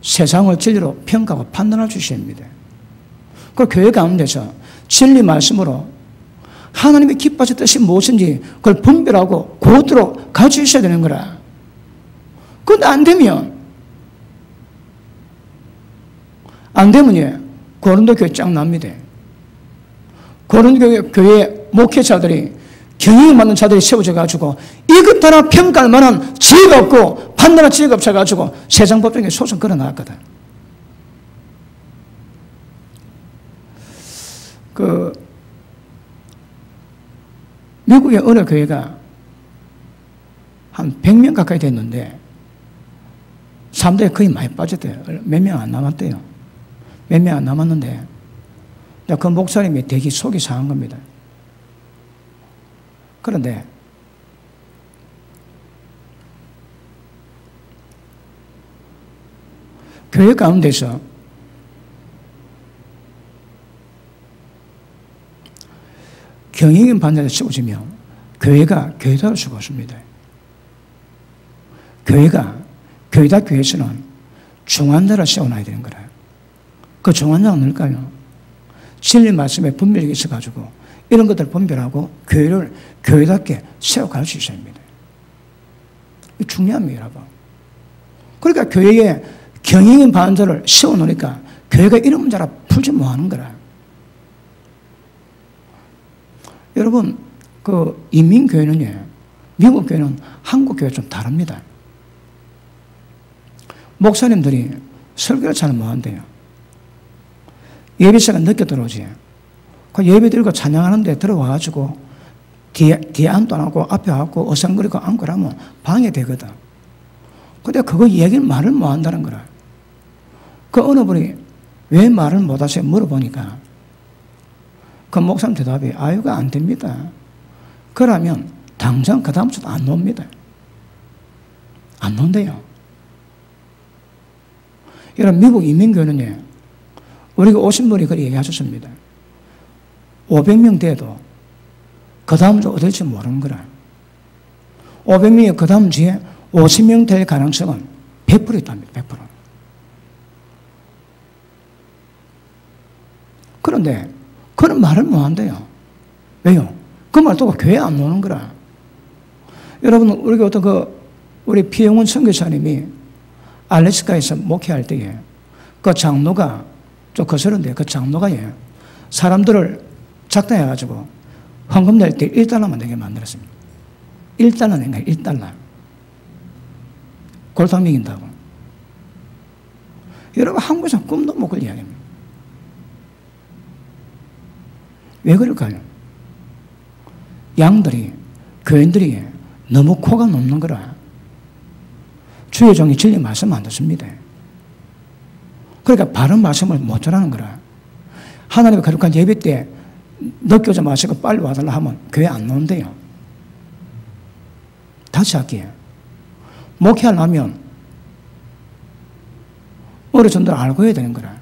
세상을 진리로 평가하고 판단할 수 있어야 합니다. 그 교회 가운데서 진리 말씀으로 하나님의 기뻐하신 뜻이 무엇인지 그걸 분별하고 그것대로 가르쳐 주셔야 되는 거라. 그런데 안 되면 고린도 교회 짱 납니다. 고린도 교회 목회자들이 경영에 맞는 자들이 세워져 가지고 이것 하나 평가할 만한 지혜가 없고 판단할 지혜가 없어 가지고 세상 법정에 소송 걸어 나왔거든. 미국의 어느 교회가 한 100명 가까이 됐는데 사람들이 거의 많이 빠졌대요. 몇 명 안 남았대요. 몇 명 안 남았는데 그 목사님이 되게 속이 상한 겁니다. 그런데 교회 가운데서 경영인 반대로 세워지면 교회가 교회다울 수가 없습니다. 교회다 교회에서는 중환자를 세워놔야 되는 거라. 그 중환자가 뭘까요? 진리 말씀에 분별력이 있어가지고 이런 것들을 분별하고 교회를 교회답게 세워갈 수 있어야 합니다. 이게 중요합니다, 여러분. 그러니까 교회에 경영인 반자를 세워놓으니까 교회가 이런 문제라 풀지 못하는 거라. 여러분, 그 인민교회는요, 미국 교회는 한국 교회가 좀 다릅니다. 목사님들이 설교를 잘 못한대요. 예배 시간 늦게 들어오지. 그 예배 드리고 찬양하는데 들어와가지고 뒤에 앉도 안 하고 앞에 앉고 어성거리고 앉고 하면 방해되거든. 근데 그거 말을 못 한다는 거라. 그 어느 분이 왜 말을 못 하세요? 물어보니까 그 목사님 대답이 아유가 안 됩니다. 그러면 당장 그 다음부터 안 놉니다. 안 논대요. 여러분, 미국 인민교회는요, 우리가 오신 분이 그렇게 얘기하셨습니다. 500명 돼도 그 다음 주 어떨지 모르는 거라. 500명이 그 다음 주에 50명 될 가능성은 100% 있답니다. 100%. 그런데 그런 말을 못 한대요. 왜요? 그 말 듣고 교회 안 오는 거라. 여러분, 우리가 어떤 우리 피영훈 선교사님이 알래스카에서 목회할 때에 그 장로가 좀 거스른데 그 장로가 사람들을 작당해가지고 헌금 낼 때 1달러만 내게 만들었습니다. 1달러 낸가 1달러. 골탕 먹인다고. 여러분, 한국에서 꿈도 못 꿀 이야기입니다. 왜 그럴까요? 양들이, 교인들이 너무 코가 높는 거라. 주의 종이 진리 말씀 안 듣습니다. 그러니까 바른 말씀을 못 전하는 거라. 하나님의 거룩한 예배 때 늦게 오지 마시고 빨리 와달라 하면 교회 안 나온대요. 다시 할게요. 목회하려면 어르신들 알고 해야 되는 거라.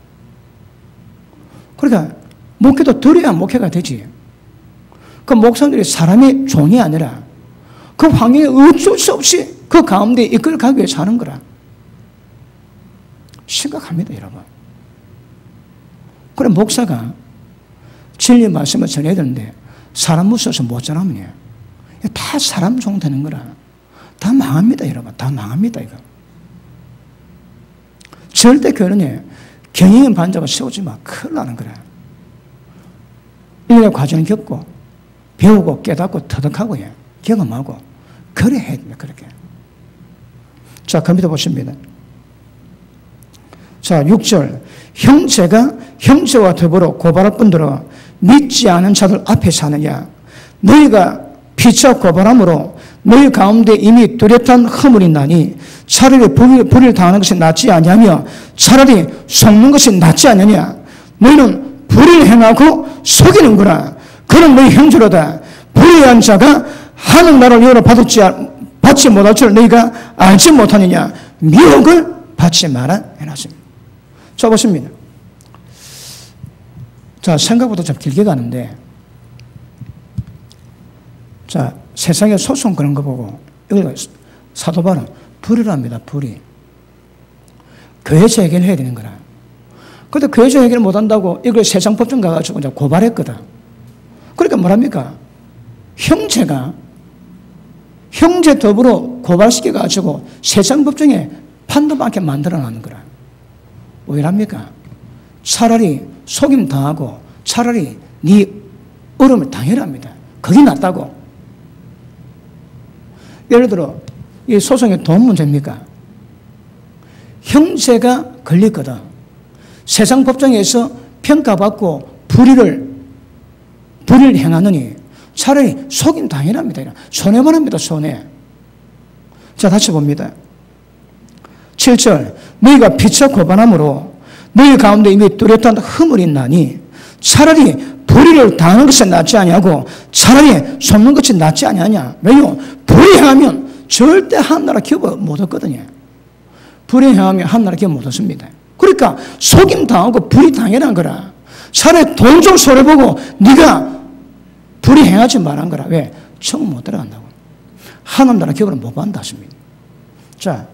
그러니까 목회도 들어야 목회가 되지. 그 목사님들이 사람의 종이 아니라 그 환경에 어쩔 수 없이 그 가운데 이끌어 가기 위해 사는 거라. 심각합니다, 여러분. 그래, 목사가 진리 말씀을 전해야 되는데 사람 무서워서 못 전하면 다 사람 종 되는 거라. 다 망합니다, 여러분. 다 망합니다, 이거. 절대 교회는 경영인 반자가 세우지 마. 큰일 나는 거라. 일련의 과정을 겪고 배우고 깨닫고 터득하고 경험하고 그래 해야 됩니다. 그렇게. 자, 컴퓨터 보십니다. 자, 6절. 형제가 형제와 더불어 고발할 뿐더러 믿지 않은 자들 앞에 사느냐. 너희가 피차 고발함으로 너희 가운데 이미 뚜렷한 허물이 나니 차라리 불의를 당하는 것이 낫지 아니하며 차라리 속는 것이 낫지 않느냐. 너희는 불의를 행하고 속이는구나. 그런 너희 형제로다. 불의한 자가 하늘나라를 영원히 받지 못할 줄 너희가 알지 못하느냐. 미혹을 받지 마라 해놨습니다. 자, 보십니다. 자, 생각보다 좀 길게 가는데, 자, 세상에 소송 그런 거 보고, 여기 사도 바울은 불의를 합니다, 불의. 교회에서 해결해야 되는 거라. 근데 교회에서 해결 못 한다고 이걸 세상 법정 가가지고 이제 고발했거든. 그러니까 뭐랍니까? 형제 더불어 고발시켜가지고 세상 법정에 판도받게 만들어놨는 거라. 왜 이랍니까? 차라리 속임 당하고 차라리 네 어려움을 당해랍니다. 그게 낫다고. 예를 들어 이 소송의 돈 문제입니까? 형제가 걸렸거든. 세상 법정에서 평가받고 불의를 행하느니 차라리 속임 당해랍니다. 손해만 합니다. 손해. 자, 다시 봅니다. 7절 너희가 피차 고발함으로 너희 가운데 이미 뚜렷한 허물이 나니 차라리 불의를 당하는 것이 낫지 아니하고 차라리 속는 것이 낫지 아니하냐. 왜요? 불의행하면 절대 한나라 기업 못 얻거든요. 불의행하면 한나라 기업 못 얻습니다. 그러니까 속임 당하고 불의 당해란 거라. 차라리 돈 좀 손해보고 네가 불의행하지 말한 거라. 왜? 천국 못 들어간다고. 하나나라 기업을 못 받는다 하십니다. 자,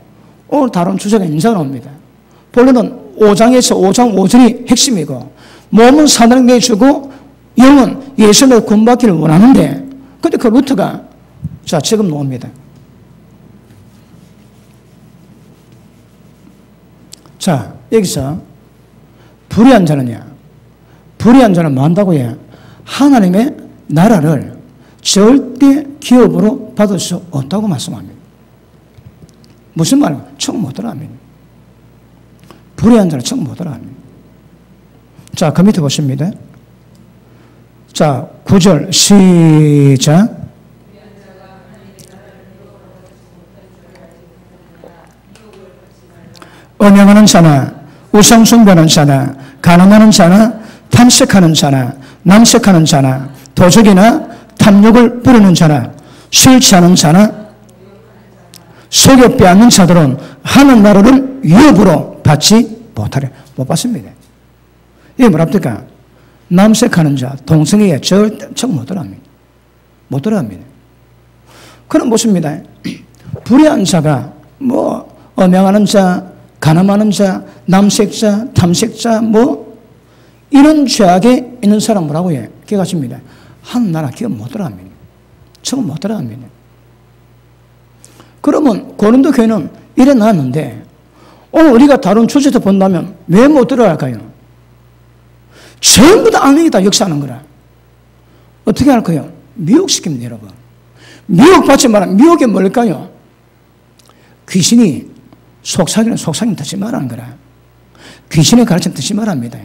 오늘 다룬 주제가 인사 나옵니다. 본래는 5장에서 5장 5절이 핵심이고 몸은 사단에게 내주고 영은 예수님의 구원받기를 원하는데 근데 그 루트가 자 지금 나옵니다. 자 여기서 불의한 자는요. 불의한 자는 뭐 한다고 해요? 하나님의 나라를 절대 기업으로 받을 수 없다고 말씀합니다. 무슨 말이에요? 천국 못 들어갑니다. 불의한 자는 천국 못 들어갑니다. 자, 그 밑에 보십니다. 자, 9절 시작. 음행하는 자나 우상숭배하는 자나 가늠하는 자나 탐색하는 자나 남색하는 자나 도적이나 탐욕을 부르는 자나 술 취하는 자나 속여 빼앗는 자들은 하늘나라를 위협으로 받지 못하려. 못 받습니다. 이게 뭐랍니까? 남색하는 자, 동성애에 절대 못 들어갑니다. 못 들어갑니다. 그럼 보십니다. 불의한 자가 뭐 음행하는 자, 가늠하는 자, 남색자, 탐색자 뭐 이런 죄악에 있는 사람 뭐라고 해요? 기억하십니다. 하늘나라 기업 못 들어갑니다. 천국 못 들어갑니다. 그러면 고린도 교회는 이래 나왔는데 오늘 우리가 다룬 주제도 본다면 왜 못 들어갈까요? 전부 다 악령이 다 역사하는 거라. 어떻게 할까요? 미혹시킵니다, 여러분. 미혹받지 마라. 미혹이 뭘까요? 귀신이 속삭이는 속삭임 듣지 말라는 거라. 귀신의 가르침 듣지 말랍니다.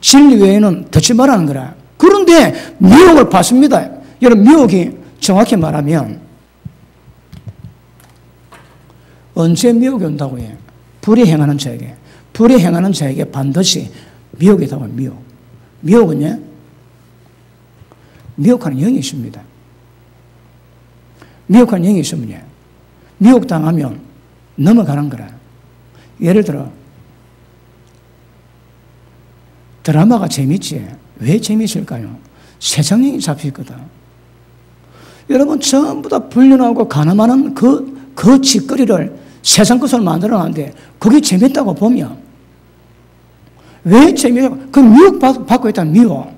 진리 외에는 듣지 말라는 거라. 그런데 미혹을 받습니다. 여러분, 미혹이 정확히 말하면 언제 미혹이 온다고 해요? 불의 행하는 자에게. 불의 행하는 자에게 반드시 미혹이 있다고 해요. 미혹. 미혹은요? 미혹하는 영이 있습니다. 미혹하는 영이 있으면요. 미혹당하면 넘어가는 거라. 예를 들어 드라마가 재밌지. 왜 재밌을까요? 세상 영이 잡혀있거든. 여러분 전부 다 불륜하고 가늠하는 그 짓거리를 세상 것으로 만들어놨는데 그게 재밌다고 보면 왜 재미없고 그 미혹받고 있다는 미혹.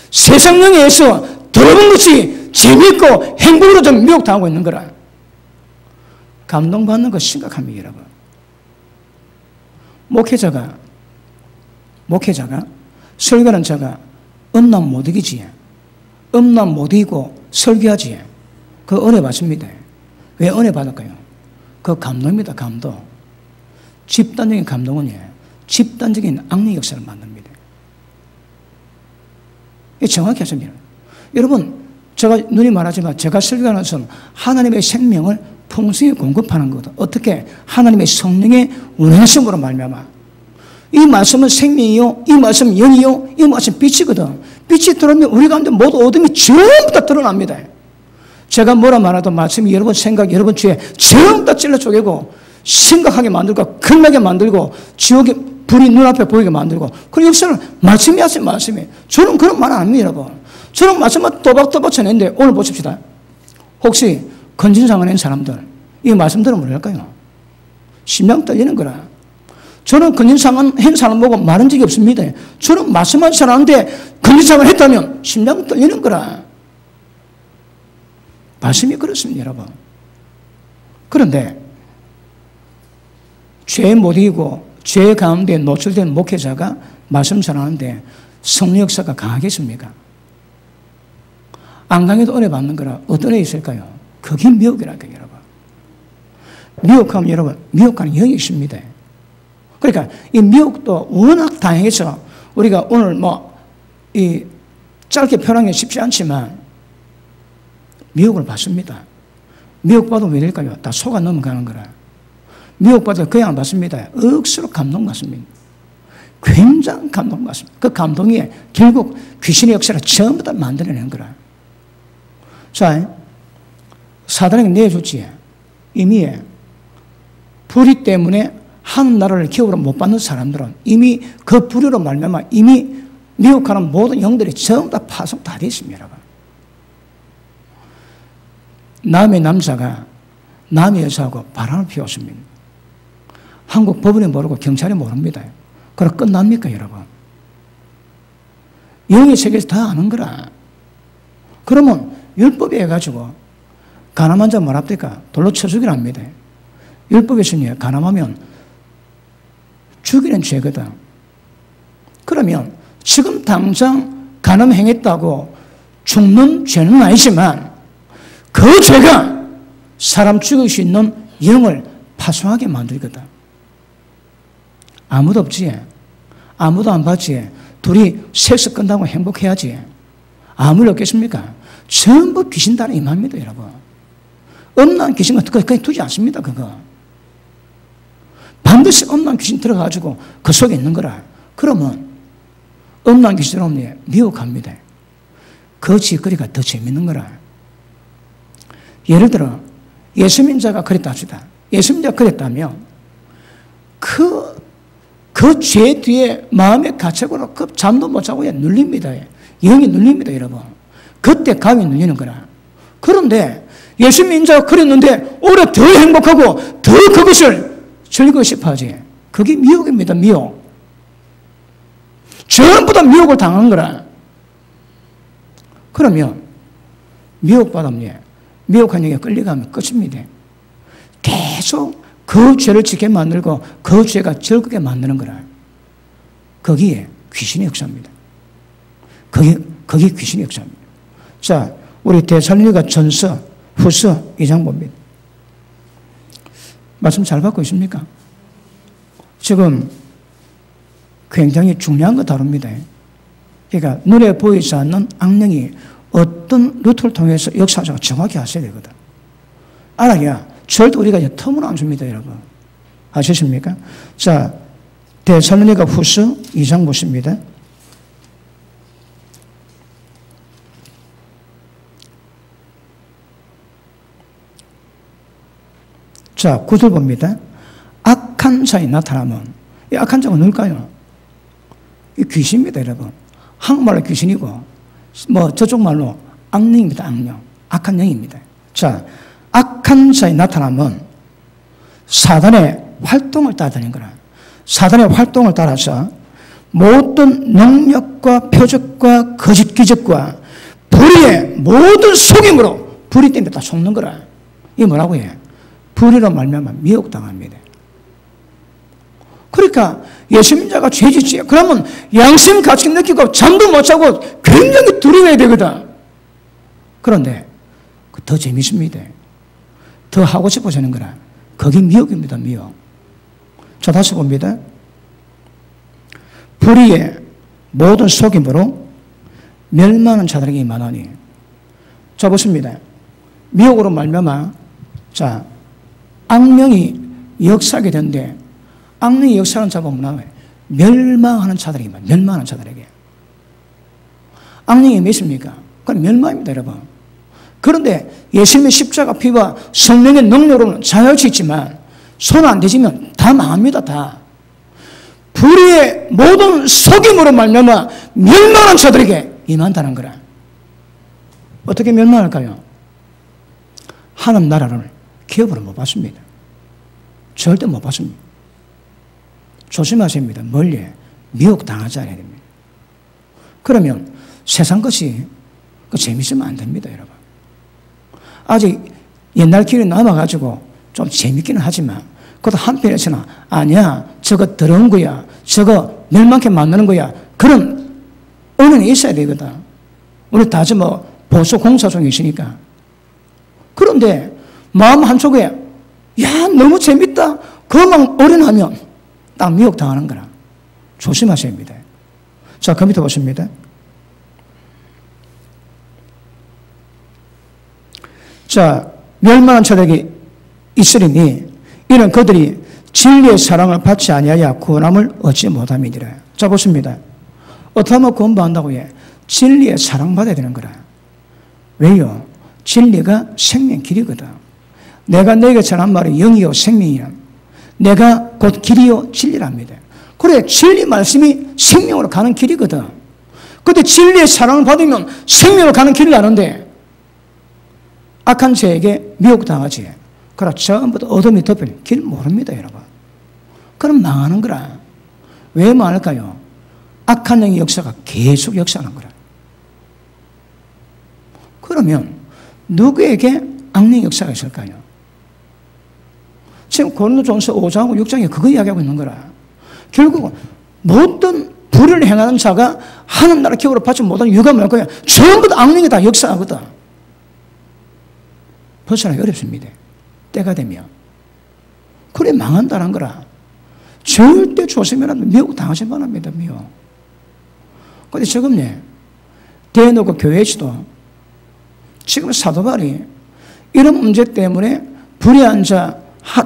세상 영에서 들어본 것이 재밌고 행복으로 좀 미혹당하고 있는 거라. 감동받는 거 심각합니다, 여러분. 목회자가 설교하는 자가 음란 못 이기지. 음란 못 이기고 설교하지. 그 은혜 받습니다. 왜 은혜 받을까요? 그 감동입니다, 감동. 집단적인 감동은요. 집단적인 악령 역사를 만듭니다. 정확히 하십니다. 여러분, 제가 눈이 말하지만 제가 설교하는 것은 하나님의 생명을 풍성히 공급하는 거거든. 어떻게? 하나님의 성령의 운행성으로 말미암아. 이 말씀은 생명이요, 이 말씀은 영이요, 이 말씀은 빛이거든. 빛이 들어오면 우리 가운데 모두 어둠이 전부 다 드러납니다. 제가 뭐라 말해도 말씀이 여러분 생각, 여러분 죄 전부 다 찔러 쪼개고 심각하게 만들고 큰하게 만들고 지옥의 불이 눈앞에 보이게 만들고 그 역사를 말씀이 하세요. 말씀이. 저는 그런 말 안 합니다. 여러분. 저는 말씀을 또박또박 전했는데 오늘 보십시다. 혹시 건진상을 한 사람들 이 말씀 들으면 뭐랄까요? 심장 떨리는 거라. 저는 건진상을 한 사람 보고 말한 적이 없습니다. 저는 말씀한 사람한테 건진상을 했다면 심장 떨리는 거라. 말씀이 그렇습니다. 여러분. 그런데 죄 못 이기고 죄 가운데 노출된 목회자가 말씀 전하는데 성령 역사가 강하겠습니까? 안 강해도 은혜 받는 거라 어떤 애 있을까요? 그게 미혹이라니까요, 여러분. 미혹하면 여러분, 미혹하는 영이 있습니다. 그러니까 이 미혹도 워낙 다양해서 우리가 오늘 이 짧게 표현하기 쉽지 않지만 미혹을 받습니다. 미혹받으면 왜 될까요? 다 속아 넘어가는 거라. 미혹받아 그냥 안 받습니다. 억수로 감동받습니다. 굉장히 감동받습니다. 그 감동이 결국 귀신의 역사를 전부 다 만들어내는 거라. 자, 사단에게 내줬지. 이미 불의 때문에 한 나라를 기업으로 못 받는 사람들은 이미 그 불의로 말미암아 이미 미혹하는 모든 영들이 전부 다 파송 다 되어 있습니다. 여러분. 남의 남자가 남의 여자하고 바람을 피웠습니다. 한국 법원이 모르고 경찰이 모릅니다. 그럼 끝납니까, 여러분? 영의 세계에서 다 아는 거라. 그러면 율법에 해가지고 가늠한 자 뭐랍니까? 돌로 쳐 죽이라 합니다. 율법에서는 가늠하면 죽이는 죄거든. 그러면 지금 당장 가늠행했다고 죽는 죄는 아니지만 그 죄가 사람 죽일 수 있는 영을 파송하게 만들거든. 아무도 없지. 아무도 안 봤지. 둘이 섹스 끝나고 행복해야지. 아무리 없겠습니까? 전부 귀신 따라 임합니다, 여러분. 음란 귀신은 그냥 두지 않습니다, 그거. 반드시 음란 귀신 들어가지고 그 속에 있는 거라. 그러면 음란 귀신 들어오면 미혹합니다. 그 짓거리가 더 재밌는 거라. 예를 들어 예수 믿자가 그랬다 합시다. 예수 믿자가 그랬다면 그 죄 뒤에 마음의 가책으로 그 잠도 못 자고 눌립니다. 영이 눌립니다, 여러분. 그때 감이 눌리는 거라. 그런데 예수 믿는 자가 그랬는데 오히려 더 행복하고 더 그것을 즐기고 싶어 하지. 그게 미혹입니다, 미혹. 전부 다 미혹을 당한 거라. 그러면 미혹받으면 미혹한 영에 끌려가면 끝입니다. 계속 그 죄를 짓게 만들고 그 죄가 즐겁게 만드는 거라. 거기에 귀신의 역사입니다. 거기 귀신의 역사입니다. 자, 우리 데살로니가 전서, 후서 2장 봅니다. 말씀 잘 받고 있습니까? 지금 굉장히 중요한 거 다룹니다. 그러니까 눈에 보이지 않는 악령이 어떤 루트를 통해서 역사적으로 정확히 하셔야 되거든. 알아야 절대 우리가 틈을 안 줍니다, 여러분. 아시십니까? 자, 데살로니가 후서 2장 보십니다. 자, 9절 봅니다. 악한 자이 나타나면, 이 악한 자가 누굴까요? 이 귀신입니다, 여러분. 한국말로 귀신이고, 저쪽 말로 악령입니다, 악령. 악한 영입니다. 자, 악한 자이 나타나면 사단의 활동을 따르는 거라. 사단의 활동을 따라서 모든 능력과 표적과 거짓 기적과 불의의 모든 속임으로 불의 때문에 다 속는 거라. 이게 뭐라고 해? 불의로 말미암아 미혹당합니다. 그러니까 예수 믿는 자가 죄짓지. 그러면 양심 가치 느끼고 잠도 못 자고 굉장히 두려워야 되거든. 그런데 더 재밌습니다. 더 하고 싶어지는 거라. 그게 미혹입니다, 미혹. 자, 다시 봅니다. 불의의 모든 속임으로 멸망하는 자들에게 임하나니. 자, 보십니다. 미혹으로 말미암아 자, 악령이 역사하게 되는데 악령이 역사하는 자가 뭐냐면 멸망하는 자들에게 멸망하는 자들에게 악령이 몇입니까? 그건 멸망입니다, 여러분. 그런데 예수님의 십자가 피와 성령의 능력으로는 자유할 수 있지만 손 안 대지면 다 망합니다, 다. 불의의 모든 속임으로 말미암아 멸망한 자들에게 임한다는 거라. 어떻게 멸망할까요? 하나님 나라를 기업으로 못 받습니다. 절대 못 받습니다. 조심하셔야 합니다. 멀리 미혹당하지 않아야 됩니다. 그러면 세상 것이 재밌으면 안 됩니다, 여러분. 아직 옛날 길이 남아가지고 좀 재밌기는 하지만 그것도 한편에서는 아니야, 저거 더러운 거야, 저거 멸망케 만드는 거야, 그런 은혜는 있어야 되거든. 우리 다 지금 보수 공사 중에 있으니까. 그런데 마음 한쪽에 야 너무 재밌다 그것만 어린하면 딱 미혹당하는 거라. 조심하셔야 합니다. 자, 그 밑에 보십니다. 자, 멸망한 자들에게 있으리니 이는 그들이 진리의 사랑을 받지 아니하여 구원함을 얻지 못함이니라. 자, 보십니다. 어떻게 하면 구원받는다고 해? 진리의 사랑받아야 되는 거라. 왜요? 진리가 생명 길이거든. 내가 너에게 전한 말이 영이요 생명이야. 내가 곧 길이요 진리랍니다. 그래, 진리 말씀이 생명으로 가는 길이거든. 그런데 진리의 사랑을 받으면 생명으로 가는 길을 아는데 악한 자에게 미혹당하지. 그러나 전부 다 어둠이 덮인 길 모릅니다, 여러분. 그럼 망하는 거라. 왜 망할까요? 악한 영의 역사가 계속 역사하는 거라. 그러면 누구에게 악령 역사가 있을까요? 지금 고린도전서 5장하고 6장에 그거 이야기하고 있는 거라. 결국은 모든 불의를 행하는 자가 하나님 나라 기업으로 받지 못하는 이유가 뭘까요? 전부 다 악령이 다 역사하거든. 벗어나기 어렵습니다. 때가 되면. 그래 망한다는 거라. 절대 조심해라. 미혹 당하지 말합니다. 미혹. 근데 지금 대놓고 교회에서도 지금 사도 바울이 이런 문제 때문에 불의한 자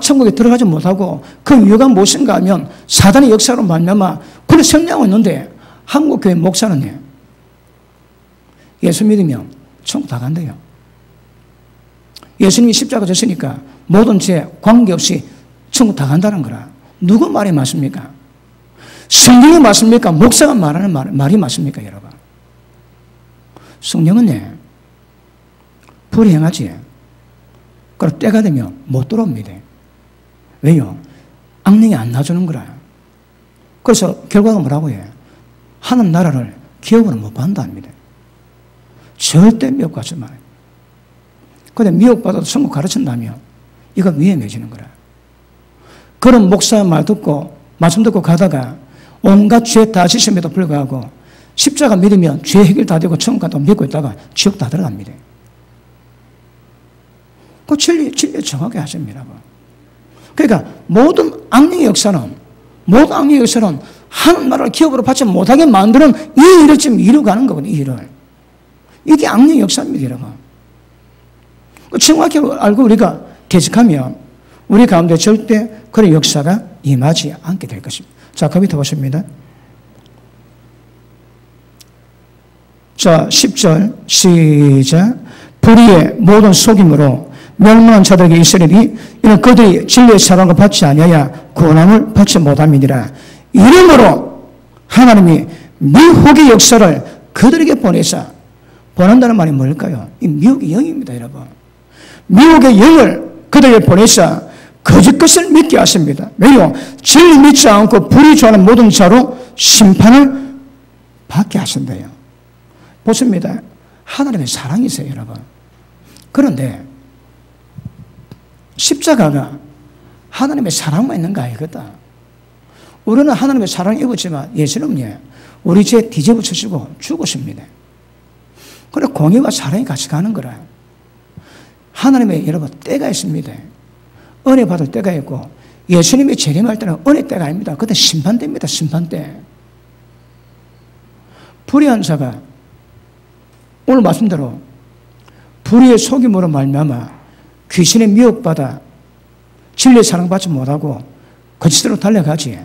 천국에 들어가지 못하고 그 이유가 무엇인가 하면 사단의 역사로 말미암아 그래 설명하고 있는데 한국 교회 목사는 예수 믿으면 천국 다 간대요. 예수님이 십자가 졌으니까 모든 죄 관계없이 천국 다 간다는 거라. 누구 말이 맞습니까? 성경이 맞습니까? 목사가 말하는 말이 맞습니까, 여러분? 성령은 불행하지. 그럼 때가 되면 못 들어옵니다. 왜요? 악령이 안 놔주는 거라. 그래서 결과가 뭐라고 해? 하나님 나라를 기업으로 못 받는답니다. 절대 미혹하지 마요. 그런데 미혹받아도 천국 가르친다면 이거 위험해지는 거라. 그런 목사 말 듣고 말씀 듣고 가다가 온갖 죄 다 지심에도 불구하고 십자가 믿으면 죄 해결 다 되고 천국 가도 믿고 있다가 지옥 다 들어갑니다. 그 진리 정확하게 하십니다. 그러니까 모든 악령의 역사는 하나님 나라를 기업으로 받지 못하게 만드는 이 일을 지금 이루어가는 거거든요. 이 일을. 이게 악령의 역사입니다, 여러분. 정확히 알고 우리가 퇴직하면 우리 가운데 절대 그런 역사가 임하지 않게 될 것입니다. 자, 그 밑에 보십니다. 자, 10절 시작. 불의의 모든 속임으로 멸망한 자들에게 있으리니 이는 그들이 진리의 사랑을 받지 아니하여 구원함을 받지 못함이니라. 이러므로 하나님이 미혹의 역사를 그들에게 보낸다는 말이 뭘까요? 이 미혹의 영입니다, 여러분. 미혹의 영을 그들에게 보내사 거짓 것을 믿게 하십니다. 왜요? 진리 믿지 않고 불의 좋아하는 모든 자로 심판을 받게 하신대요. 보십니다. 하나님의 사랑이 있어요, 여러분. 그런데 십자가가 하나님의 사랑만 있는 거 아니거든. 우리는 하나님의 사랑을 입었지만 예수님은 우리 죄 뒤집어치시고 죽으십니다. 그래 공의와 사랑이 같이 가는 거라. 하나님의 여러분 때가 있습니다. 은혜 받을 때가 있고 예수님이 재림할 때는 은혜 때가 아닙니다. 그때 심판대입니다. 심판대. 불의한 자가 오늘 말씀대로 불의의 속임으로 말미암아 귀신의 미혹받아 진리의 사랑받지 못하고 거짓으로 달려가지.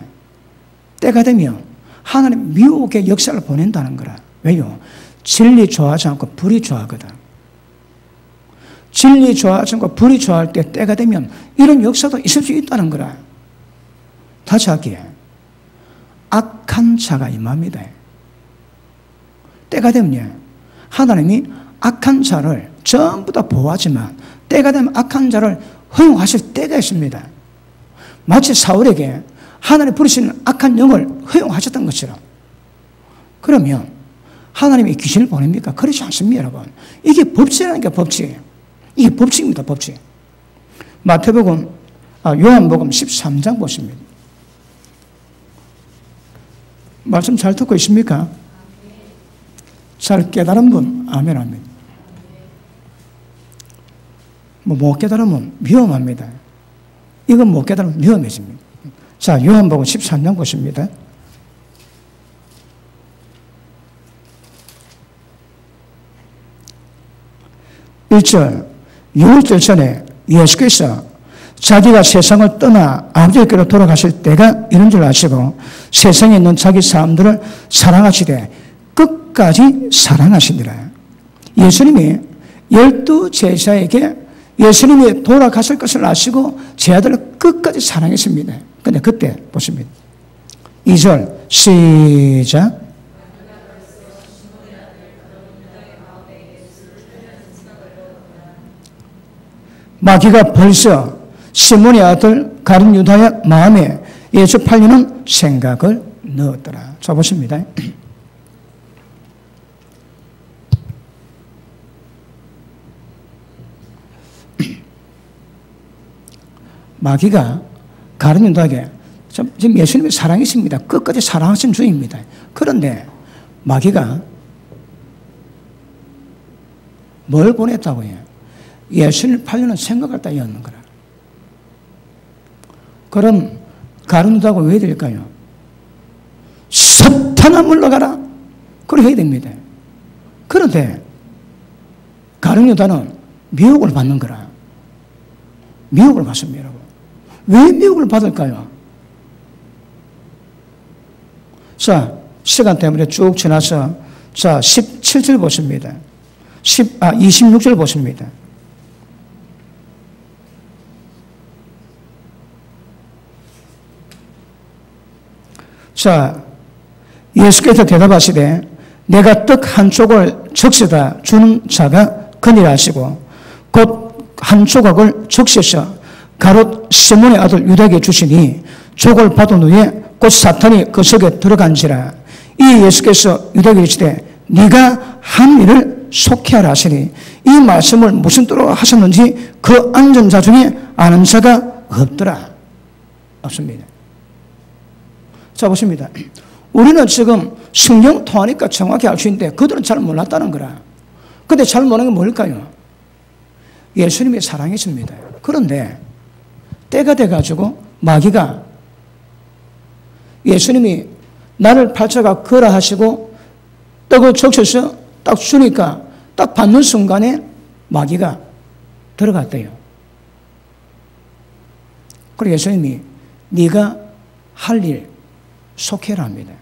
때가 되면 하나님 미혹의 역사를 보낸다는 거라. 왜요? 진리 좋아하지 않고 불의 좋아하거든. 진리 좋아하지 않고 불의 좋아할 때 때가 되면 이런 역사도 있을 수 있다는 거라. 다시 할게요. 악한 자가 임합니다. 때가 되면 하나님이 악한 자를 전부 다 보호하지만 때가 되면 악한 자를 허용하실 때가 있습니다. 마치 사울에게 하나님 부르시는 악한 영을 허용하셨던 것처럼. 그러면 하나님이 귀신을 보냅니까? 그렇지 않습니다, 여러분. 이게 법칙이라는 게 법칙. 이게 법칙입니다, 법칙. 요한복음 13장 보십니다. 말씀 잘 듣고 있습니까? 잘 깨달은 분, 아멘, 아멘. 못 깨달으면 위험합니다. 이건 못 깨달으면 위험해집니다. 자, 요한복음 13장 보십니다. 1절, 6절 전에 예수께서 자기가 세상을 떠나 아버지께로 돌아가실 때가 이런 줄 아시고 세상에 있는 자기 사람들을 사랑하시되 끝까지 사랑하시니라. 예수님이 12제자에게 예수님이 돌아가실 것을 아시고 제 아들을 끝까지 사랑했습니다. 근데 그때 보십니다. 2절 시작. 마귀가 벌써 시몬의 아들 가룟 유다의 마음에 예수 팔리는 생각을 넣었더라. 자, 보십니다. 마귀가 가룟 유다에게 지금 예수님이 사랑이십니다. 끝까지 사랑하신 주입니다. 그런데 마귀가 뭘 보냈다고 해요? 예수님을 팔려는 생각을 따였는 거라. 그럼 가룟 유다가 왜 될까요? 사탄아 물러가라. 그렇게 해야 됩니다. 그런데 가룟 유다는 미혹을 받는 거라. 미혹을 받습니다, 여러분. 왜 미혹을 받을까요? 자, 시간 때문에 쭉 지나서 자, 17절 보십니다. 26절 보십니다. 자, 예수께서 대답하시되 내가 떡 한 쪽을 적셔다 주는 자가 그니라 하시고 곧 한 조각을 적셔서 가롯 시몬의 아들 유다에게 주시니 족을 받은 후에 곧 사탄이 그 속에 들어간지라. 이 예수께서 유다에게 이르시되 네가 한 일을 속히하라 하시니 이 말씀을 무슨 뜻으로 하셨는지 그 앉은 자 중에 아는 자가 없더라. 없습니다. 자, 보십니다. 우리는 지금 성경 통하니까 정확히 알 수 있는데 그들은 잘 몰랐다는 거라. 근데 잘 모르는 게 뭘까요? 예수님이 사랑이십니다. 그런데 때가 돼가지고 마귀가 예수님이 나를 팔자가 거라 하시고 떡을 적셔서 딱 주니까 딱 받는 순간에 마귀가 들어갔대요. 그리고 예수님이 네가 할 일 속해라 합니다.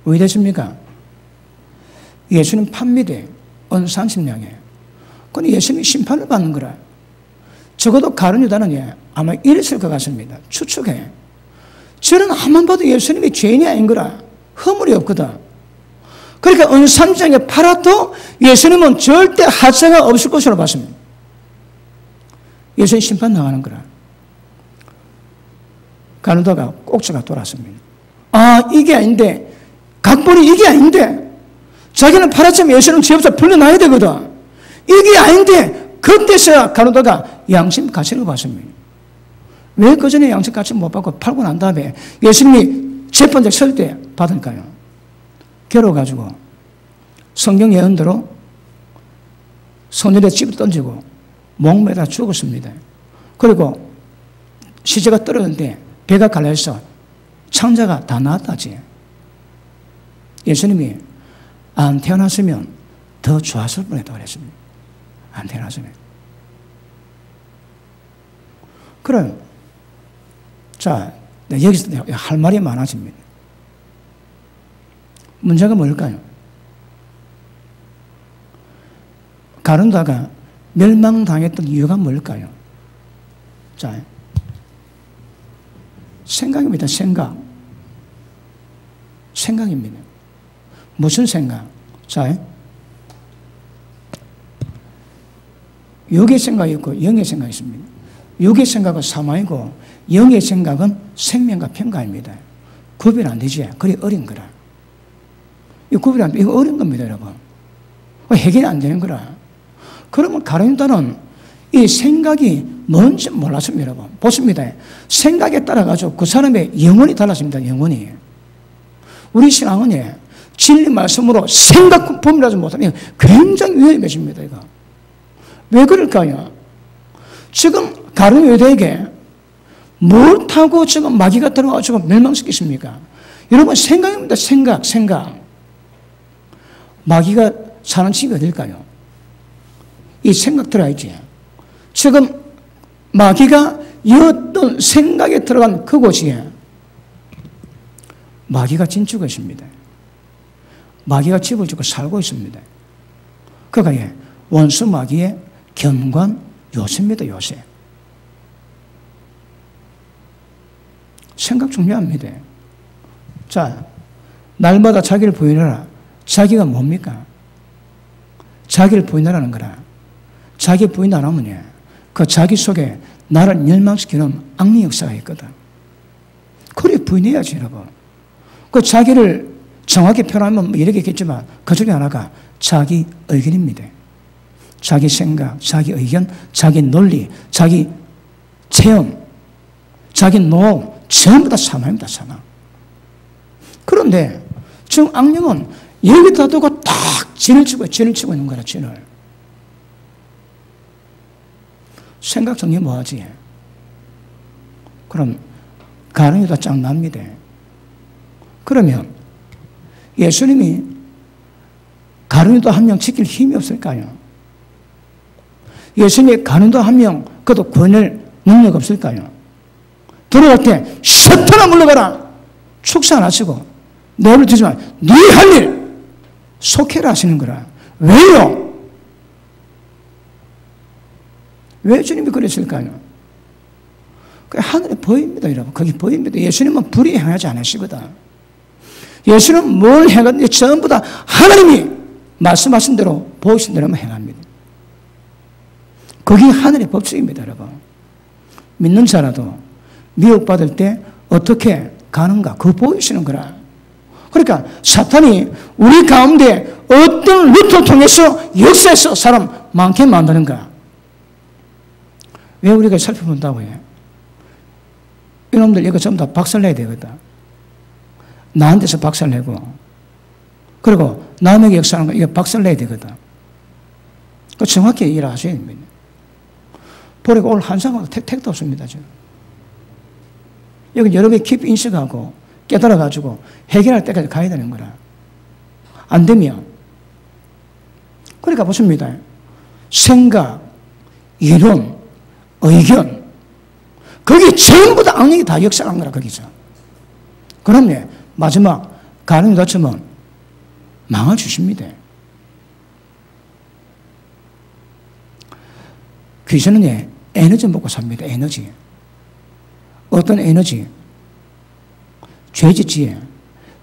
왜 되십니까? 예수님 팝니다. 은 30명에. 근데 예수님이 심판을 받는 거라. 적어도 가룟 유다는 아마 이랬을 것 같습니다. 추측해. 저는 한번 봐도 예수님이 죄인이 아닌 거라. 허물이 없거든. 그러니까 은 30장에 팔아도 예수님은 절대 하자가 없을 것으로 봤습니다. 예수님 심판 나가는 거라. 가룟 유다가 꼭지가 돌았습니다. 아, 이게 아닌데, 각본이 이게 아닌데, 자기는 팔았지만 예수님 죄업자 풀려나야 되거든. 이게 아닌데, 그때서야 가룟 유다가 양심 가책을 받습니다. 왜 그 전에 양심 가책 못 받고 팔고 난 다음에 예수님이 재판장 설 때 받을까요? 괴로워가지고 성경 예언대로 소년의 집을 던지고 목매다 죽었습니다. 그리고 시체가 떨어졌는데 배가 갈라져서 창자가 다 나왔다지. 예수님이 안 태어났으면 더 좋았을 뻔했다고 그랬습니다. 안 되나서네. 그럼, 자, 여기서 할 말이 많아집니다. 문제가 뭘까요? 가룟유다가 멸망당했던 이유가 뭘까요? 자, 생각입니다. 생각입니다. 무슨 생각? 자, 육의 생각이 있고 영의 생각이 있습니다. 육의 생각은 사망이고 영의 생각은 생명과 평가입니다. 구별 안 되지. 그래 어린 거라. 이거 구별 안 돼. 이거 어린 겁니다, 여러분. 해결이 안 되는 거라. 그러면 가룟유다는 이 생각이 뭔지 몰랐습니다, 여러분. 보십니다. 생각에 따라가지고 그 사람의 영혼이 달라집니다, 영혼이. 우리 신앙은 진리 말씀으로 생각 범위하지 못하면 굉장히 위험해집니다, 이거. 왜 그럴까요? 지금 가룟유다에게 뭘 타고 지금 마귀가 들어가지고 멸망시켰습니까? 여러분, 생각입니다, 생각. 마귀가 사는 집이 어딜까요? 이 생각 들어야지. 지금 마귀가 이 어떤 생각에 들어간 그곳이 마귀가 진주고 있습니다. 마귀가 집을 짓고 살고 있습니다. 그가 원수 마귀의 견관 요새입니다, 요새. 생각 중요합니다. 자, 날마다 자기를 부인하라. 자기가 뭡니까? 자기를 부인하라는 거라. 자기 부인 안 하면 그 자기 속에 나를 멸망시키는 악리 역사가 있거든. 그래 부인해야지, 여러분. 그 자기를 정확히 표현하면 이렇게 있겠지만 그 중에 하나가 자기 의견입니다. 자기 생각, 자기 의견, 자기 논리, 자기 체험, 자기 노 전부 다 사망입니다, 사망. 그런데 지금 악령은 여기다 두고 딱 진을 치고 있는 거라, 진을. 생각 정리 뭐 하지? 그럼 가룟유다 짱 납니다. 그러면 예수님이 가룟유다 한 명 지킬 힘이 없을까요? 예수님이 가룟유다 한 명 그것도 구원할 능력 없을까요? 들어갈 때 사탄아 물러가라 축사 안 하시고 내버려 두지만 네 할 일 속해라 하시는 거라. 왜요? 왜 주님이 그랬을까요? 하늘에 보입니다, 여러분. 거기 보입니다. 예수님은 불의 행하지 않으시거든. 예수님은 뭘 행하든지 전부 다 하나님이 말씀하신 대로 보이신 대로만 행합니다. 그게 하늘의 법칙입니다, 여러분. 믿는 자라도 미혹받을 때 어떻게 가는가 그거 보이시는 거라. 그러니까 사탄이 우리 가운데 어떤 루트를 통해서 역사에서 사람 많게 만드는가. 왜 우리가 살펴본다고 해요? 이놈들 이거 전부 다 박살내야 되거든. 나한테서 박살내고 그리고 남에게 역사하는 거 이거 박살내야 되거든. 그 정확히 일하셔야 됩니다. 보니까 오늘 한 사람도 택도 없습니다, 지금. 여기 여러분이 깊이 인식하고 깨달아가지고 해결할 때까지 가야 되는 거라. 안 되면. 그러니까 보십니다. 생각, 이론, 의견. 거기 전부 다 악령이 다 역사한 거라, 거기서. 그러면 마지막 가룟유다처럼 망을 주십니다. 귀신은 에너지 먹고 삽니다, 에너지. 어떤 에너지? 죄짓지에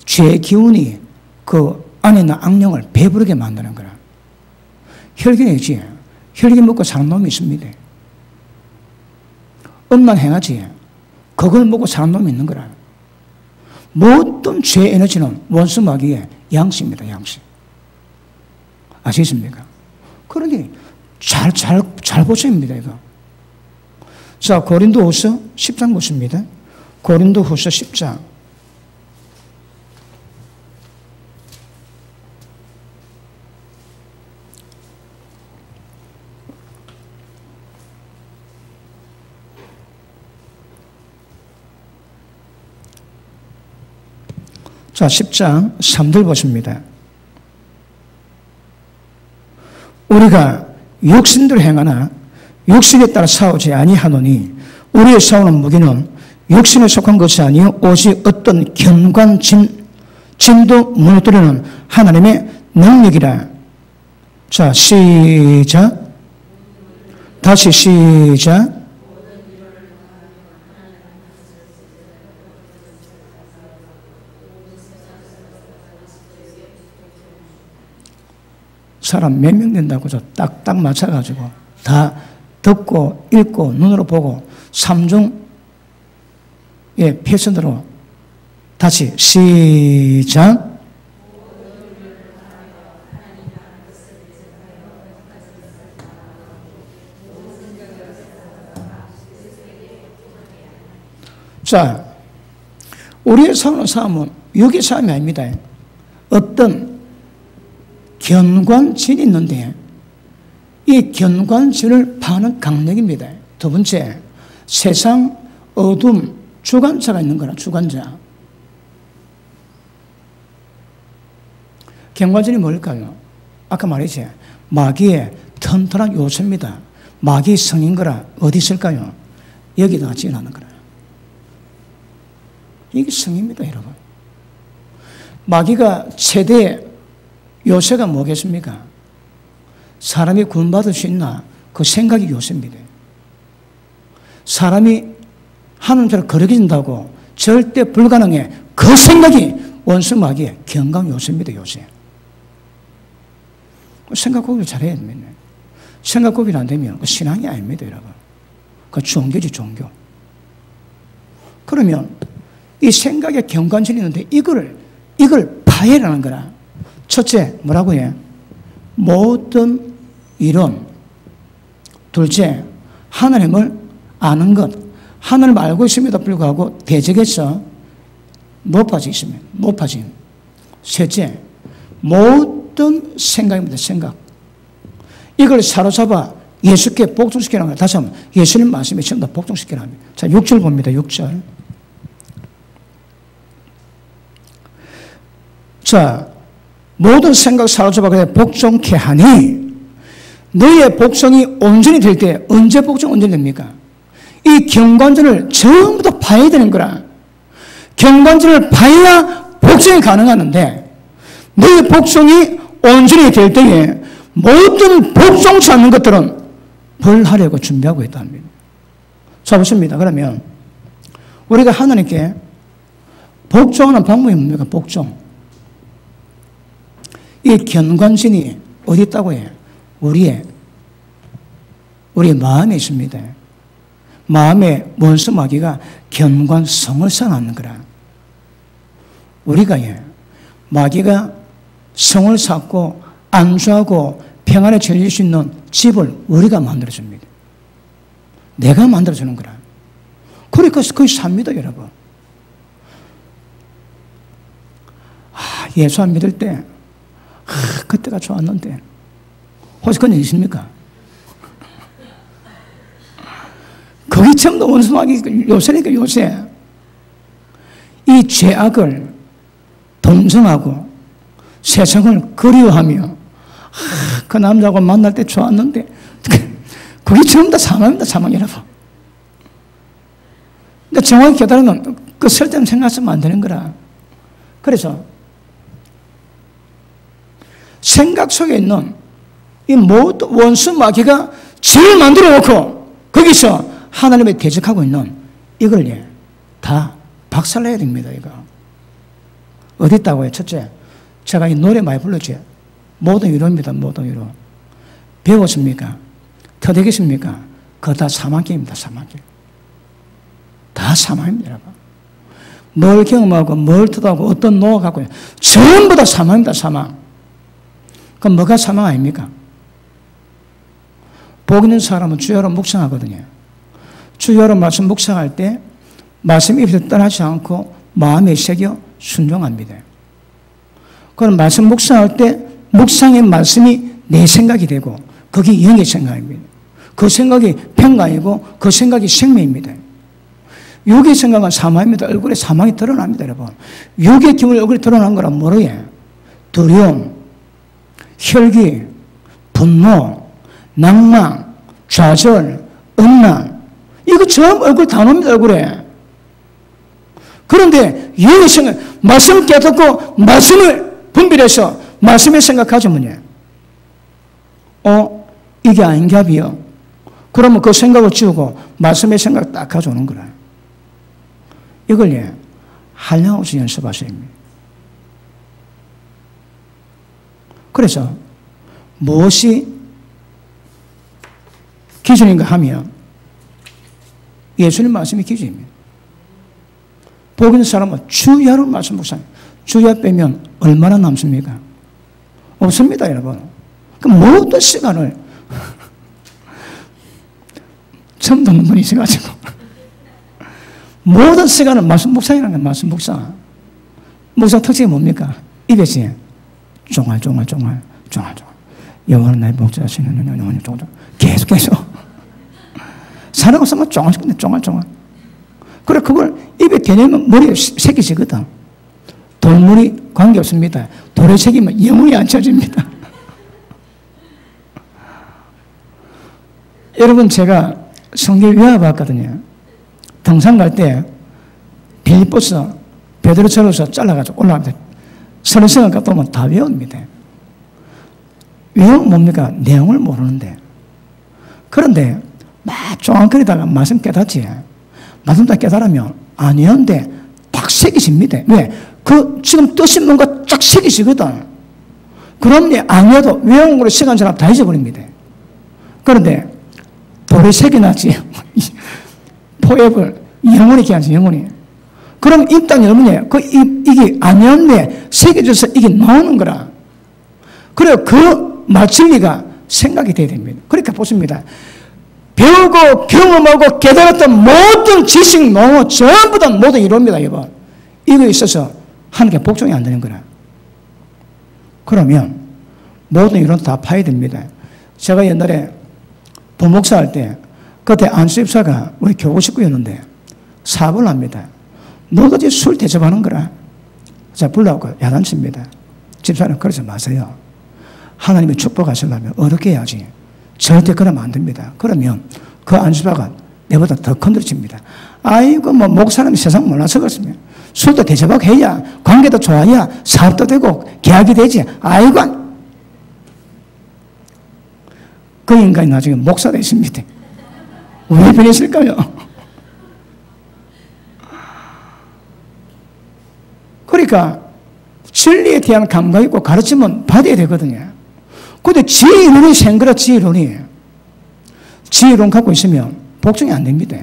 죄 기운이 그 안에 있는 악령을 배부르게 만드는 거라. 혈기내지. 혈기 먹고 사는 놈이 있습니다. 음란 행하지. 그걸 먹고 사는 놈이 있는 거라. 모든 죄 에너지는 원수 마귀의 양식입니다, 양식. 아시겠습니까? 그러니 잘 보십니다, 이거. 자, 고린도후서 10장 보십니다. 고린도후서 10장. 자, 10장 3절 보십니다. 우리가 육신대로 행하나 육신에 따라 싸우지 아니하노니 우리의 싸우는 무기는 육신에 속한 것이 아니요 오직 어떤 진도 무너뜨리는 하나님의 능력이라. 자, 시작. 다시 시작. 사람 몇 명 된다고 딱딱 맞춰가지고 다 듣고 읽고 눈으로 보고 삼중의 패턴으로 다시 시작. 자, 우리의 싸우는 싸움은 육의 싸움이 아닙니다. 어떤 견관질이 있는데 이 견관질을 파는 강력입니다. 두 번째, 세상 어둠 주관자가 있는 거라. 주관자. 견관질이 뭘까요? 아까 말했지. 마귀의 튼튼한 요소입니다. 마귀의 성인 거라. 어디 있을까요? 여기다가 지어놓는 거라. 이게 성입니다, 여러분. 마귀가 최대 요새가 뭐겠습니까? 사람이 구원받을 수 있나? 그 생각이 요새입니다. 사람이 하나님처럼 거룩해진다고 절대 불가능해. 그 생각이 원수 마귀의 경강 요새입니다, 요새. 생각 구별 잘해야 됩니다. 생각 구별이 안 되면 그 신앙이 아닙니다, 여러분. 그 종교지, 종교. 그러면 이 생각에 경관절이 있는데 이걸 파해라는 거라. 첫째, 뭐라고 해? 모든 이론. 둘째, 하나님을 아는 것. 하나님을 알고 있음에도 불구하고 대적에서 높아지겠습니다. 높아짐. 셋째, 모든 생각입니다. 생각. 이걸 사로잡아 예수께 복종시키라는 거예요. 다시 한번 예수님 말씀에 전부 다 복종시키라는 거예요. 자, 6절 봅니다. 6절. 자, 모든 생각 사로잡아 그래 복종케 하니 너의 복종이 온전히 될 때 언제 복종 온전히 됩니까? 이 경관절을 전부 다 파야 되는 거라. 경관절을 파야 복종이 가능하는데 너의 복종이 온전히 될 때에 모든 복종치 않는 것들은 벌하려고 준비하고 있답니다. 자, 보십니다. 그러면 우리가 하나님께 복종하는 방법이 뭡니까? 복종. 이 견관신이 어디 있다고 해요? 우리 마음에 있습니다. 마음에 원수 마귀가 견관성을 쌓아놓는 거라. 우리가 마귀가 성을 쌓고 안주하고 평안에 즐길 수 있는 집을 우리가 만들어줍니다. 내가 만들어주는 거라. 그러니까 거의 삽니다, 여러분. 예수 안 믿을 때 그때가 좋았는데 혹시 그런 일 있습니까? 거기 전부 원수 마귀 요새니까 요새 이 죄악을 동정하고 세상을 그리워하며 그 남자하고 만날 때 좋았는데 그게 전부 다 사망입니다. 사망 여러분. 그러니까 정확히 깨달으면 그 쓸데없는 생각하면 안 되는 거라. 그래서 생각 속에 있는 이 모든 원수 마귀가 죄를 만들어 놓고 거기서 하나님의 대적하고 있는 이걸 다 박살내야 됩니다. 이거 어디 있다고 해요? 첫째, 제가 이 노래 많이 불렀죠. 모든 위로입니다. 모든 위로. 배웠습니까? 터득했습니까? 그거 다 사망길입니다. 사망길. 다 사망입니다. 여러분. 뭘 경험하고 뭘 터득하고 어떤 노하고 갖고 전부 다 사망입니다. 사망. 그럼 뭐가 사망 아닙니까? 복 있는 사람은 주야로 묵상하거든요. 주야로 말씀 묵상할 때 말씀 입에서 떠나지 않고 마음에 새겨 순종합니다. 그럼 말씀 묵상할 때 묵상의 말씀이 내 생각이 되고 그게 영의 생각입니다. 그 생각이 평강이고 그 생각이 생명입니다. 육의 생각은 사망입니다. 얼굴에 사망이 드러납니다. 여러분. 육의 기운이 얼굴에 드러난 거란 뭐로요? 두려움, 혈기, 분노, 낭망, 좌절, 음란, 이거 전부 얼굴 다 놉니다, 얼굴에. 그런데 영의 생각, 말씀을 깨닫고 말씀을 분별해서 말씀의 생각하자면요. 이게 아닌갑이요. 그러면 그 생각을 지우고 말씀의 생각 딱 가져오는 거라. 이걸 한량없이 연습하셔야 합니다. 그래서 무엇이 기준인가 하면 예수님 말씀이 기준입니다. 복 있는 사람은 주야로 말씀 묵상해요. 주야 빼면 얼마나 남습니까? 없습니다, 여러분. 그 모든 시간을 처음 듣는 분이 있어가지고 모든 시간을 말씀 묵상이라는 거예요. 말씀 묵상. 묵상 특징이 뭡니까? 입에서 종알 여호와는 나의 목자시는 계속 사람 없으면 종알. 그래 그걸 입에 대내면 머리에 새기지거든. 돌물이 관계없습니다. 돌에 새기면 영혼이 안 쳐집니다. 여러분 제가 성경 외워 봤거든요. 등산 갈 때 빌립보스 베드로처럼서 잘라가지고 올라가면 서른생을 갔다 오면 다 외웁니다. 외우면 뭡니까? 내용을 모르는데. 그런데 막 쫑긋거리다가 말씀 깨닫지. 말씀 다 깨달으면 안 외우는데 딱 새기십니다. 왜? 그 지금 뜻이 뭔가 쫙 새기시거든. 그럼 안 외워도 외운 걸로 시간 지나면 다 잊어버립니다. 그런데 돌에 새겨놨지. 포획을 영원히 기한지 영원히. 그럼 입당 여러분이 이게 안 외웠네 새겨져서 이게 나오는 거라. 그래요. 그 진리가 생각이 돼야 됩니다. 그러니까 보십니다. 배우고 경험하고 깨달았던 모든 지식, 농어 전부 다 모두 이룹니다. 여러분. 이거에 있어서 하나님께 복종이 안 되는 거라. 그러면 모든 이론 다 파야 됩니다. 제가 옛날에 부목사 할 때 그때 안수집사가 우리 교구 식구였는데 사업을 합니다. 너도 술 대접하는 거라. 자, 불러오고 야단칩니다. 집사는 그러지 마세요. 하나님이 축복하시려면 어렵게 해야지. 절대 그러면 안 됩니다. 그러면 그 안수집사가 내보다 더 건드려집니다. 아이고 뭐 목사람이 세상 몰라서 그렇습니다. 술도 대접하고 해야 관계도 좋아야 사업도 되고 계약이 되지. 아이고 그 인간이 나중에 목사 됐습니다. 왜 변했을까요? 그러니까 진리에 대한 감각 있고 가르침은 받아야 되거든요. 근데 지혜론이 생거라. 지혜론 갖고 있으면 복종이 안 됩니다.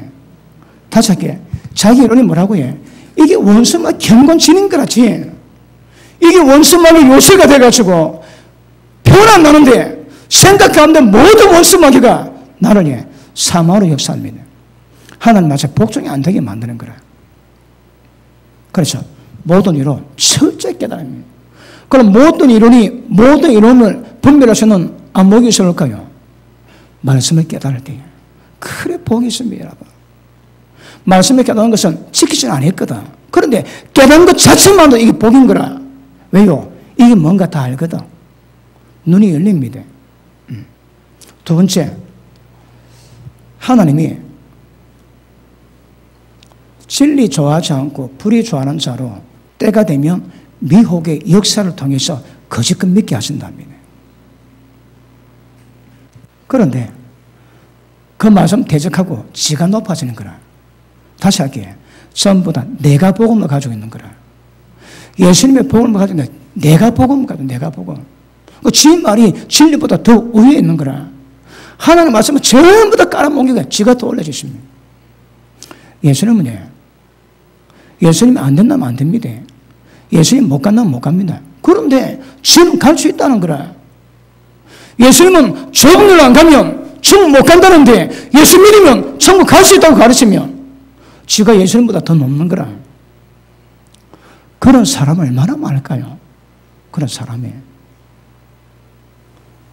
다시 할게. 자기 이론이 뭐라고 해? 이게 원수막 경건지닌 거라. 지혜. 이게 원수막의 요새가 돼가지고 표현 안 나는데 생각 가운데 모든 원수마귀가 나를 사마로 역사합니다. 하나님 앞에 복종이 안 되게 만드는 거라. 그래서 모든 이론 철저히 깨달습니다. 그럼 모든 이론을 분별하시는 안목이 있을까요? 말씀을 깨달을 때. 그래 복이 있습니다, 여러분. 말씀을 깨달은 것은 지키지는 않았거든. 그런데 깨달은 것 자체만도 이게 복인 거라. 왜요? 이게 뭔가 다 알거든. 눈이 열립니다. 두 번째, 하나님이 진리 좋아하지 않고 불의 좋아하는 자로 때가 되면 미혹의 역사를 통해서 거짓것 믿게 하신답니다. 그런데 그 말씀 대적하고 지가 높아지는 거라. 다시 할게요. 전부 다 내가 복음을 가지고 있는 거라. 예수님의 복음을 가지고 있는 내가 복음을 가지고 내가 복음. 지 말이 진리보다 더 위에 있는 거라. 하나님 말씀은 전부 다 깔아뭉개고 지가 더 올려주십니다. 예수님은 예수님이 안 된다면 안 됩니다. 예수님 못 간다면 못 갑니다. 그런데 지금 갈 수 있다는 거라. 예수님은 천국을 안 가면 천국 못 간다는데 예수 믿으면 천국 갈 수 있다고 가르치면 지가 예수님보다 더 높는 거라. 그런 사람 얼마나 많을까요? 그런 사람이.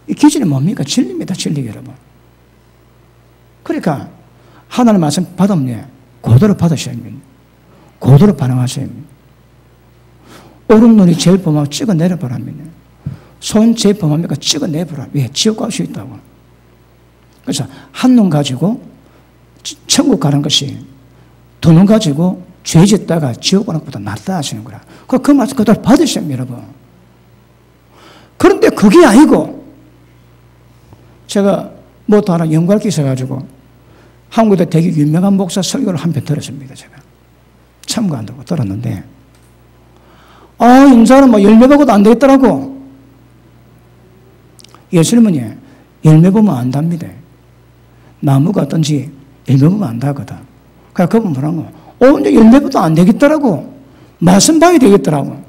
이 기준이 뭡니까? 진리입니다. 진리 여러분. 그러니까 하나님 말씀 받으면 그대로 받으셔야 합니다. 그대로 반응하셔야 합니다. 옳은 눈이 제일 범하고 찍어내려보랍니다. 손 제일 범합니까? 찍어내보라. 왜? 지옥 갈 수 있다고. 그래서 한 눈 가지고 천국 가는 것이 두 눈 가지고 죄 짓다가 지옥 가는 것보다 낫다 하시는 거라. 그 말씀 그대로 받으시면 여러분. 그런데 그게 아니고 제가 뭐 또 하나 연구할 게 있어가지고 한국에 되게 유명한 목사 설교를 한 편 들었습니다. 제가 참고 안 들고 들었는데 인자는 뭐 열매 보고도 안 되겠더라고. 예수님은 열매 보면 안답니다. 나무가 어떤지 열매 보면 안다거든. 그러니까 그분 뭐라고? 이제 열매 보도 안 되겠더라고. 말씀 봐야 되겠더라고.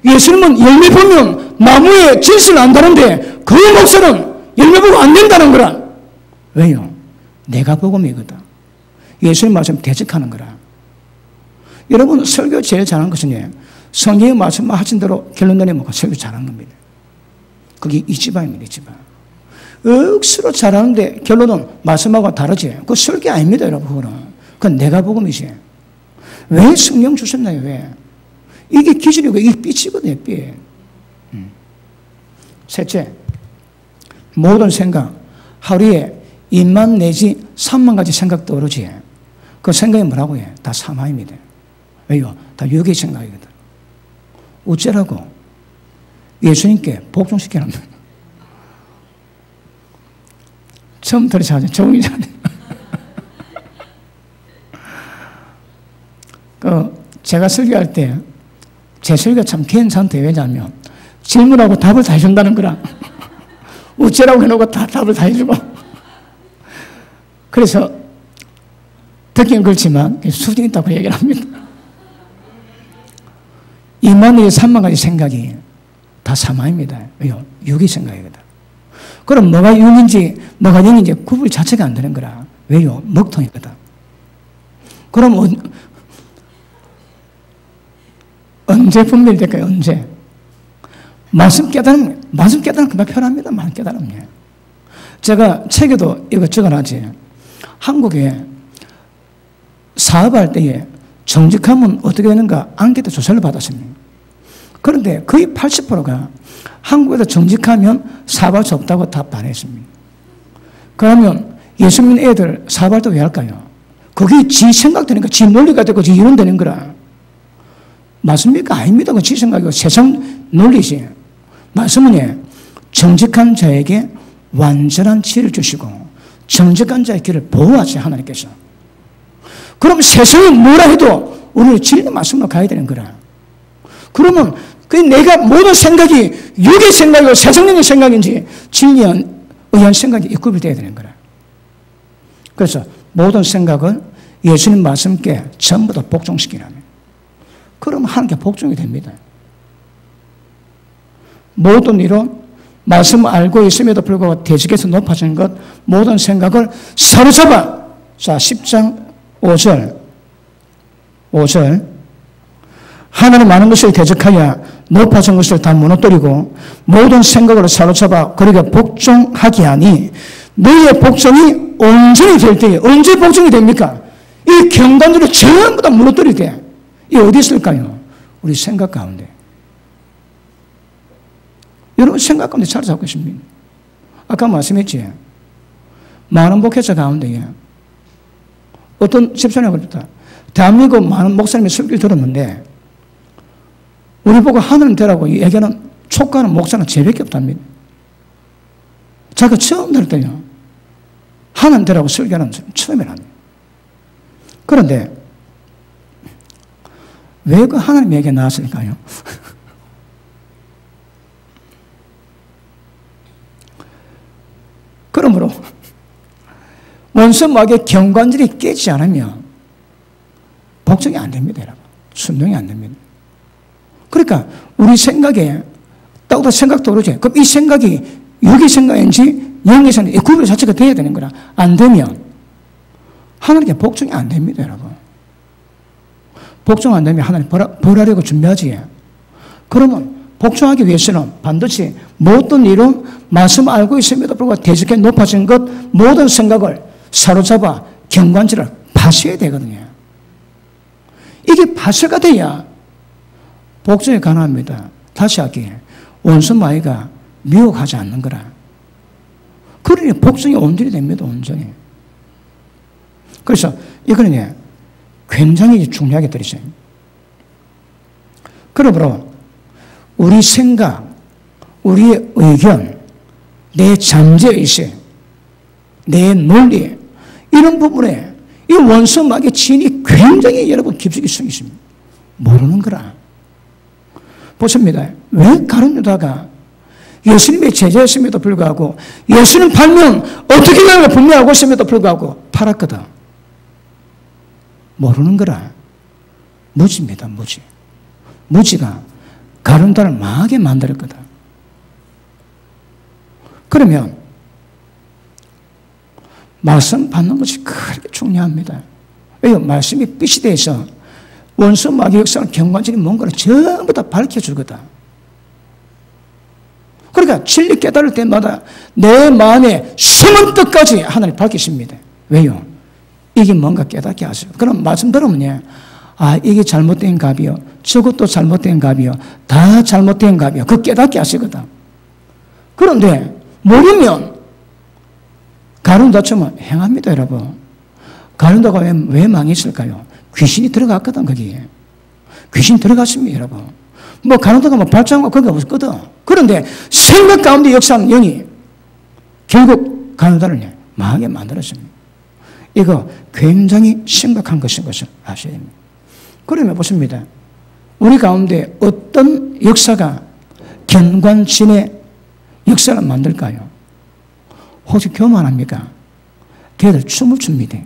예수님은 열매 보면 나무의 진실을 안다는데 그 목사는 열매 보면 안 된다는 거라. 왜요? 내가 복음이거든. 예수님 말씀 대적하는 거라. 여러분 설교 제일 잘하는 것은 성경의 말씀만 하신 대로 결론 내리면 설교 잘하는 겁니다. 그게 이 집안입니다. 이 집안. 억수로 잘하는데 결론은 말씀하고 다르지. 그거 설교 아닙니다. 여러분. 그건 내가 복음이지. 왜 성령 주셨나요? 왜? 이게 기준이고 이게 빛이거든요. 빛. 셋째, 모든 생각, 하루에 2만 내지 3만 가지 생각 떠오르지. 그 생각이 뭐라고 해? 다 사마입니다. 왜요? 다 육의 생각이거든. 어째라고? 예수님께 복종시키는 거예요. 처음부터 잘하죠. 적응이 잘하죠. 제가 설교할 때 제 설교가 참 괜찮대요. 왜냐하면 질문하고 답을 다 해준다는 거라. 어째라고 해놓고 다 답을 다 해주고. 그래서 듣기는 그렇지만 수준이 있다고 얘기를 합니다. 2만 내지 3만 가지 생각이 다 사마입니다. 왜요? 육의 생각이거든. 그럼 뭐가 육인지 뭐가 영인지 구분 자체가 안 되는 거라. 왜요? 먹통이거든. 그럼 언제 분별이 될까요? 언제? 말씀 깨달으면 금방 편합니다. 말씀 깨달으면. 제가 책에도 이거 적어놨지. 한국에 사업할 때에 정직하면 어떻게 되는가 앙케이트 조사를 받았습니다. 그런데 거의 80%가 한국에서 정직하면 사업할 수 없다고 답변했습니다. 그러면 예수 믿는 애들 사업할 때 왜 할까요? 그게 지 생각되니까 지 논리가 되고 지 이론되는 거라. 맞습니까? 아닙니다. 그 지 생각이고 세상 논리지. 말씀은 정직한 자에게 완전한 지혜를 주시고 정직한 자의 길을 보호하시 하나님께서. 그럼 세상이 뭐라 해도 우리는 진리의 말씀으로 가야 되는 거라. 그러면 그 내가 모든 생각이 육의 생각이고 세상적인 생각인지 진리에 의한 생각이 입구이 되어야 되는 거라. 그래서 모든 생각을 예수님 말씀께 전부 다 복종시키라면 그러면 하나님께 복종이 됩니다. 모든 이론 말씀을 알고 있음에도 불구하고 대적에서 높아지는 것 모든 생각을 사로잡아. 자 10장 5절 하나님 많은 것을 대적하여 높아진 것을 다 무너뜨리고 모든 생각을 사로잡아 그에게 복종하게 하니 너희의 복종이 온전히 될 때에 언제 복종이 됩니까? 이 경관들을 전부 다 무너뜨릴 때 이 어디 있을까요? 우리 생각 가운데. 여러분 생각 가운데 사로잡고 있습니다. 아까 말씀했지. 많은 목회자 가운데 어떤 집사님이 그랬다. 대한민국 많은 목사님의 설교를 들었는데 우리 보고 하늘은 되라고 얘기하는 촉구하는 목사는 제밖에 없답니다. 자기가 처음 들을 때요. 하늘은 되라고 설교하는 처음이랍니다. 그런데 왜 그 하나님 얘기가 나왔을까요? 그러므로 원수마귀의 경관들이 깨지지 않으면 복종이 안 됩니다. 여러분. 순종이 안 됩니다. 그러니까 우리 생각에 따로 생각도 그러죠. 그럼 이 생각이 육의 생각인지 영의 생각인지 구별 자체가 돼야 되는 거라. 안 되면 하나님께 복종이 안 됩니다. 여러분. 복종 안 되면 하나님 벌하려고 준비하지. 그러면 복종하기 위해서는 반드시 모든 이론 말씀 알고 있음에도 불구하고 대적해 높아진 것 모든 생각을 사로잡아 경관지를 파셔야 되거든요. 이게 파쇄가 돼야 복종이 가능합니다. 다시 하기에 원수 마귀가 미혹하지 않는 거라. 그러니 복성이 온전히 됩니다. 온전히. 그래서 이거는 굉장히 중요하게 들으세요. 그러므로 우리 생각, 우리의 의견, 내 잠재의식, 내 논리, 이런 부분에 이 원수마귀의 진이 굉장히 여러분 깊숙이 숨겨 있습니다. 모르는 거라. 보십니다. 왜 가룟 유다가 예수님의 제자였음에도 불구하고 예수님 팔면 어떻게 하는 분명하고 있음에도 불구하고 팔았거든. 모르는 거라. 무지입니다. 무지. 무지가 가룟 유다를 망하게 만들었거든. 그러면 말씀 받는 것이 그렇게 중요합니다. 왜요? 말씀이 빛이 돼서 원수 마귀 역사는 경관적인 뭔가를 전부 다 밝혀주거든. 그러니까 진리 깨달을 때마다 내 마음에 숨은 뜻까지 하나님 밝히십니다. 왜요? 이게 뭔가 깨닫게 하세요. 그럼 말씀 들으면 이게 잘못된 갑이요, 저것도 잘못된 갑이요, 다 잘못된 갑이요, 그 깨닫게 하시거든. 그런데 모르면 가룟 유다처럼 행합니다. 여러분. 가룟 유다가 왜 망했을까요? 귀신이 들어갔거든. 거기에 귀신이 들어갔습니다. 여러분. 뭐 가룟 유다가 뭐 발전한 거 거기 없거든. 그런데 생각 가운데 역사하는 영이 결국 가룟 유다를 망하게 만들었습니다. 이거 굉장히 심각한 것인 것을 아셔야 됩니다. 그러면 보십니다. 우리 가운데 어떤 역사가 견관진의 역사를 만들까요? 혹시 교만합니까? 걔들 춤을 춥니다.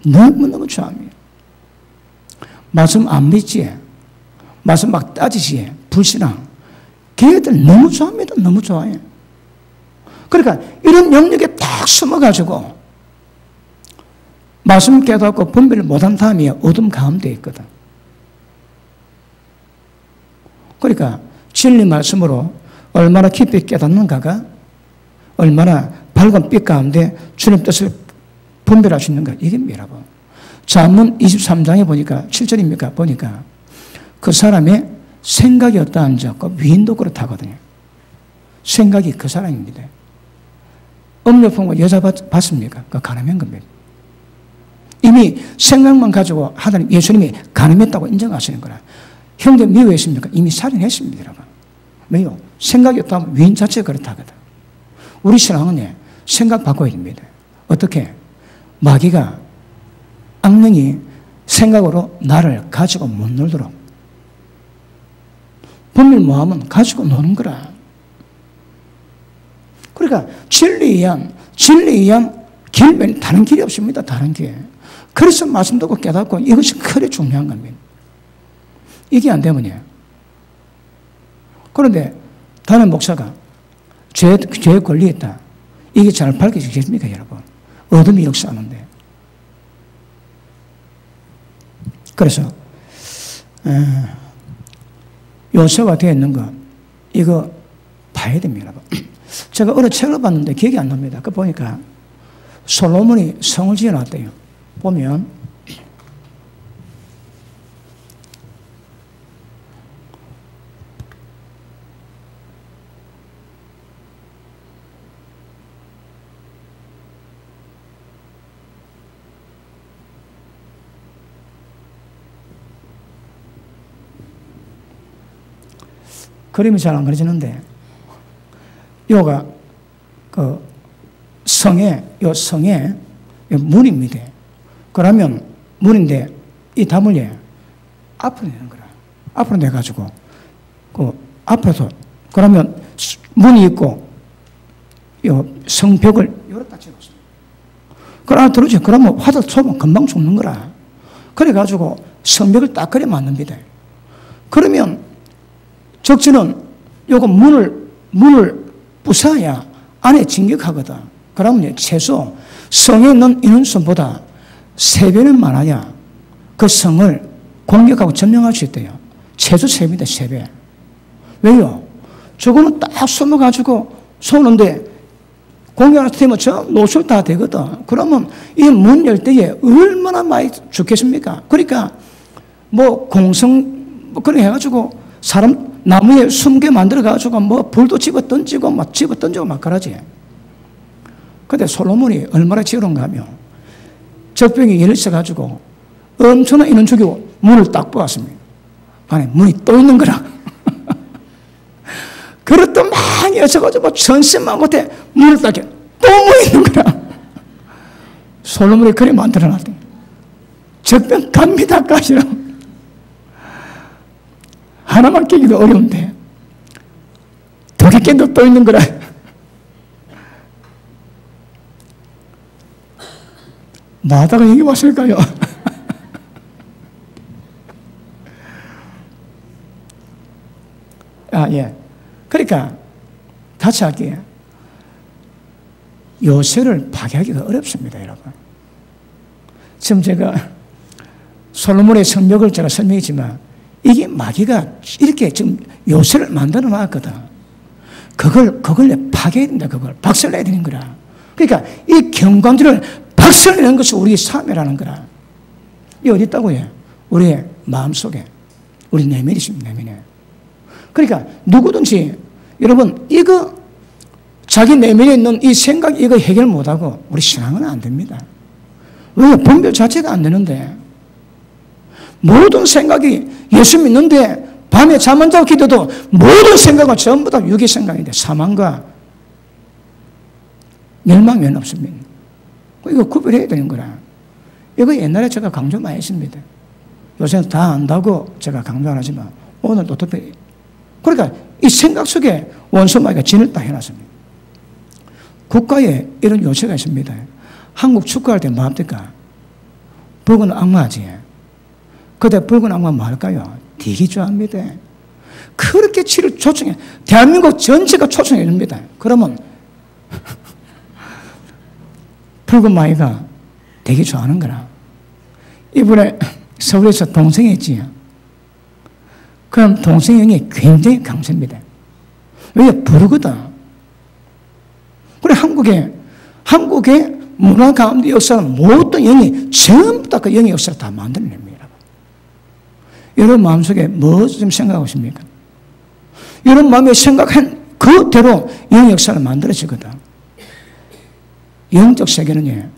너무너무 좋아합니다. 말씀 안 믿지? 말씀 막 따지지? 불신앙. 걔들 너무 좋아합니다. 너무 좋아해. 그러니까 이런 영역에 딱 숨어가지고 말씀 깨닫고 분별을 못한 다음에 어둠 가운데 있거든. 그러니까 진리 말씀으로 얼마나 깊이 깨닫는가가 얼마나 밝은 빛 가운데 주님 뜻을 분별할 수 있는가, 이게 여러분. 잠언 23장에 보니까 7절입니까? 보니까 그 사람의 생각이 어떠한지 그 위인도 그렇다거든요. 생각이 그 사람입니다. 음료품과 여자 봤습니까? 그 가늠한 겁니다. 이미 생각만 가지고 하나님, 예수님이 가늠했다고 인정하시는 거라. 형제 미워했습니까? 이미 살인했습니다, 여러분. 왜요? 생각이 없다면 위인 자체가 그렇다거든. 우리 신앙은 생각 바꿔야 됩니다. 어떻게? 마귀가, 악령이 생각으로 나를 가지고 못 놀도록. 분별 뭐하면 가지고 노는 거라. 그러니까 진리에 의한 길면 다른 길이 없습니다. 다른 길. 그래서 말씀 듣고 깨닫고 이것이 크게 중요한 겁니다. 이게 안 되면요. 그런데 다른 목사가 죄에 걸려있다. 이게 잘 밝혀지겠습니까, 여러분? 어둠이 역사하는데. 그래서 요새가 되어 있는 거 이거 봐야 됩니다, 여러분. 제가 어느 책을 봤는데 기억이 안 납니다. 그 보니까 솔로몬이 성을 지어놨대요. 보면 그림이 잘 안 그려지는데 요가 그 성에 문입니다. 그러면 문인데 이 담을 앞으로 내는 거라. 앞으로 내가지고 그 앞에서 그러면 문이 있고 요 성벽을 열었다 찍었어. 그러나 들어오지. 그러면 화들 쏘면 금방 죽는 거라. 그래가지고 성벽을 딱 그려 만듭니다. 그러면 적지는 요거 문을 부숴야 안에 진격하거든. 그러면 최소 성에 있는 인원수보다 3배는 많아야 그 성을 공격하고 점령할 수 있대요. 최소 3배입니다. 3배. 왜요? 저거는 딱 숨어가지고 쏘는데 공격할 때면 저 노출 다 되거든. 그러면 이 문 열 때에 얼마나 많이 죽겠습니까? 그러니까 뭐 공성 뭐 그래 해가지고 사람 나무에 숨게 만들어가지고 뭐 불도 집어 던지고 막 집어 던지고 막 그러지. 근데 솔로몬이 얼마나 지혜로운가 하면 적병이 열려가지고 엄청난 인원 죽이고 문을 딱 보았습니다. 안에 문이 또 있는 거라. 그릇도 많이 여셔가지고 전신만 못해 문을 닫게 또 문이 있는 거라. 솔로몬이 그래 만들어놨더니 적병 갑니다 까지라. 하나만 깨기도 어려운데 두 개 깬도 또 있는 거라. 뭐 하다가 여기 왔을까요? 예. 그러니까 다시 할게요. 요새를 파괴하기가 어렵습니다, 여러분. 지금 제가 솔로몬의 성벽을 제가 설명했지만 이게 마귀가 이렇게 지금 요새를 만들어 놨거든. 그걸 파괴해야 된다, 그걸. 박살내야 되는 거라. 그러니까 이 경광지를 박살내는 것이 우리의 삶이라는 거라. 이게 어디 있다고 해? 우리의 마음속에. 우리 내면이 있습니다, 내면에. 그러니까 누구든지 여러분 이거 자기 내면에 있는 이 생각 이거 해결 못하고 우리 신앙은 안 됩니다. 왜? 분별 자체가 안 되는데 모든 생각이 예수 믿는데 밤에 잠 안 자고 기도도 모든 생각은 전부 다 육의 생각인데 사망과 멸망 외에는 없습니다. 이거 구별해야 되는 거라. 이거 옛날에 제가 강조 많이 했습니다. 요새는 다 안다고 제가 강조 안 하지만 오늘 또 특별히 그러니까 이 생각 속에 원수마귀가 진을 딱 해놨습니다. 국가에 이런 요새가 있습니다. 한국 축구할 때 뭐 합니까? 붉은 악마지. 그때 붉은 악마 뭐 할까요? 되게 좋아합니다. 그렇게 치를 초청해. 대한민국 전체가 초청해 줍니다. 그러면 붉은 마귀가 되게 좋아하는 거라. 이번에 서울에서 동생이 있지요. 그럼 동생의 영이 굉장히 강세입니다. 왜? 부르거든. 그래, 한국의 문화 가운데 역사는 모든 영이 전부 다 그 영의 역사를 다 만들어냅니다. 여러분 마음속에 뭐 좀 생각하고 있습니까? 여러분 마음에 생각한 그대로 영의 역사를 만들어지거든. 영적 세계는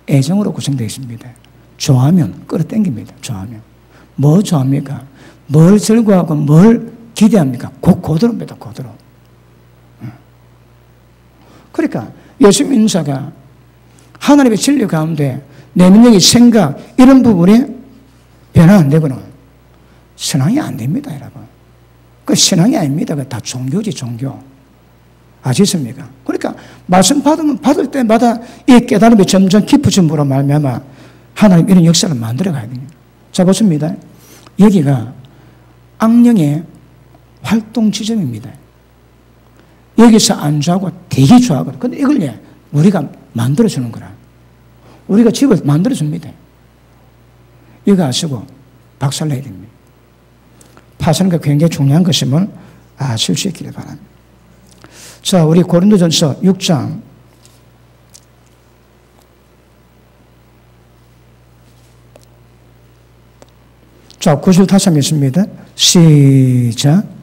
애정으로 구성되어 있습니다. 좋아하면 끌어당깁니다. 좋아하면. 뭐 좋아합니까? 뭘 즐거워하고 뭘 기대합니까? 고도로입니다. 고도로. 그러니까 예수 믿는 자가 하나님의 진리 가운데 내면적인 생각 이런 부분에 변화 안 되거나 신앙이 안 됩니다, 여러분. 그 신앙이 아닙니다. 그 다 종교지, 종교. 아시겠습니까? 그러니까 말씀 받을 때마다 이 깨달음이 점점 깊어짐으로 말미암아 하나님 이런 역사를 만들어 가야 됩니다. 자, 보십니다. 여기가 악령의 활동 지점입니다. 여기서 안 좋아하고 되게 좋아하거든. 근데 이걸 우리가 만들어주는 거라. 우리가 집을 만들어줍니다. 이거 아시고 박살내야 됩니다. 파선가 굉장히 중요한 것임을 아실 수 있기를 바랍니다. 자, 우리 고린도전서 6장 자, 95장 있습니다. 시작.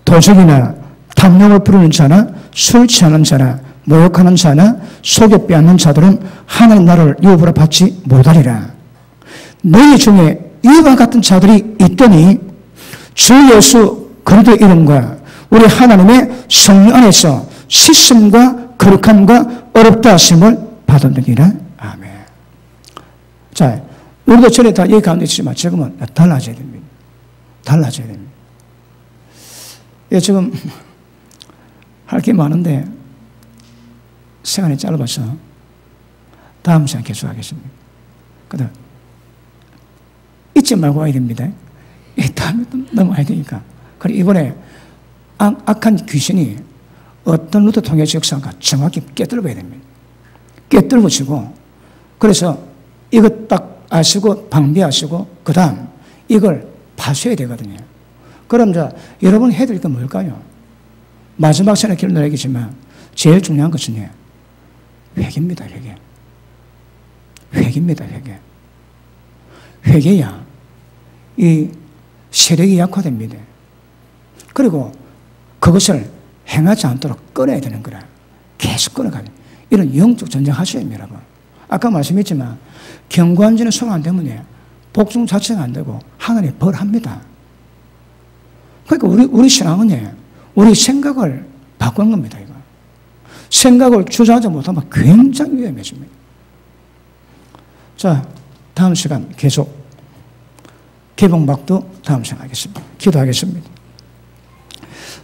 도적이나 탐욕을 부르는 자나 술 취하는 자나 모욕하는 자나 속여 빼앗는 자들은 하나님 나라를 유업으로 받지 못하리라. 너희 중에 이와 같은 자들이 있더니 주 예수 그리스도의 이름과 우리 하나님의 성령 안에서 씻음과 거룩함과 어렵다 하심을 받으리라. 아멘. 자, 우리도 전에 다 여기 가운데 있지만 지금은 달라져야 됩니다. 달라져야 됩니다. 예, 지금 할 게 많은데 시간이 짧아서 다음 시간 계속하겠습니다. 그다음 잊지 말고 와야 됩니다. 다음에 또 넘어가야 되니까. 그리고 이번에 악한 귀신이 어떤 루트 통해서 역사가 정확히 깨뜨려야 됩니다. 깨뜨리고 그래서 이것 딱 아시고 방비하시고 그 다음 이걸 파쇄해야 되거든요. 그럼 여러분 해야 될 건 뭘까요? 마지막 시간에 결론을 얘기지만 제일 중요한 것은 회개입니다. 회개. 회개입니다, 회개. 회개야 이 세력이 약화됩니다. 그리고 그것을 행하지 않도록 끊어야 되는 거라. 계속 끊어가야 돼. 이런 영적 전쟁 하셔야 됩니다, 여러분. 아까 말씀했지만 경관지는 손 안 대면 복종 자체가 안 되고 하나님이 벌합니다. 그러니까 우리 신앙은 우리 생각을 바꾸는 겁니다, 이거. 생각을 주저하지 못하면 굉장히 위험해집니다. 자, 다음 시간 계속 개봉박도 다음 시간 하겠습니다. 기도하겠습니다.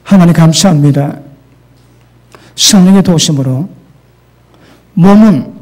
하나님 감사합니다. 성령의 도심으로 몸은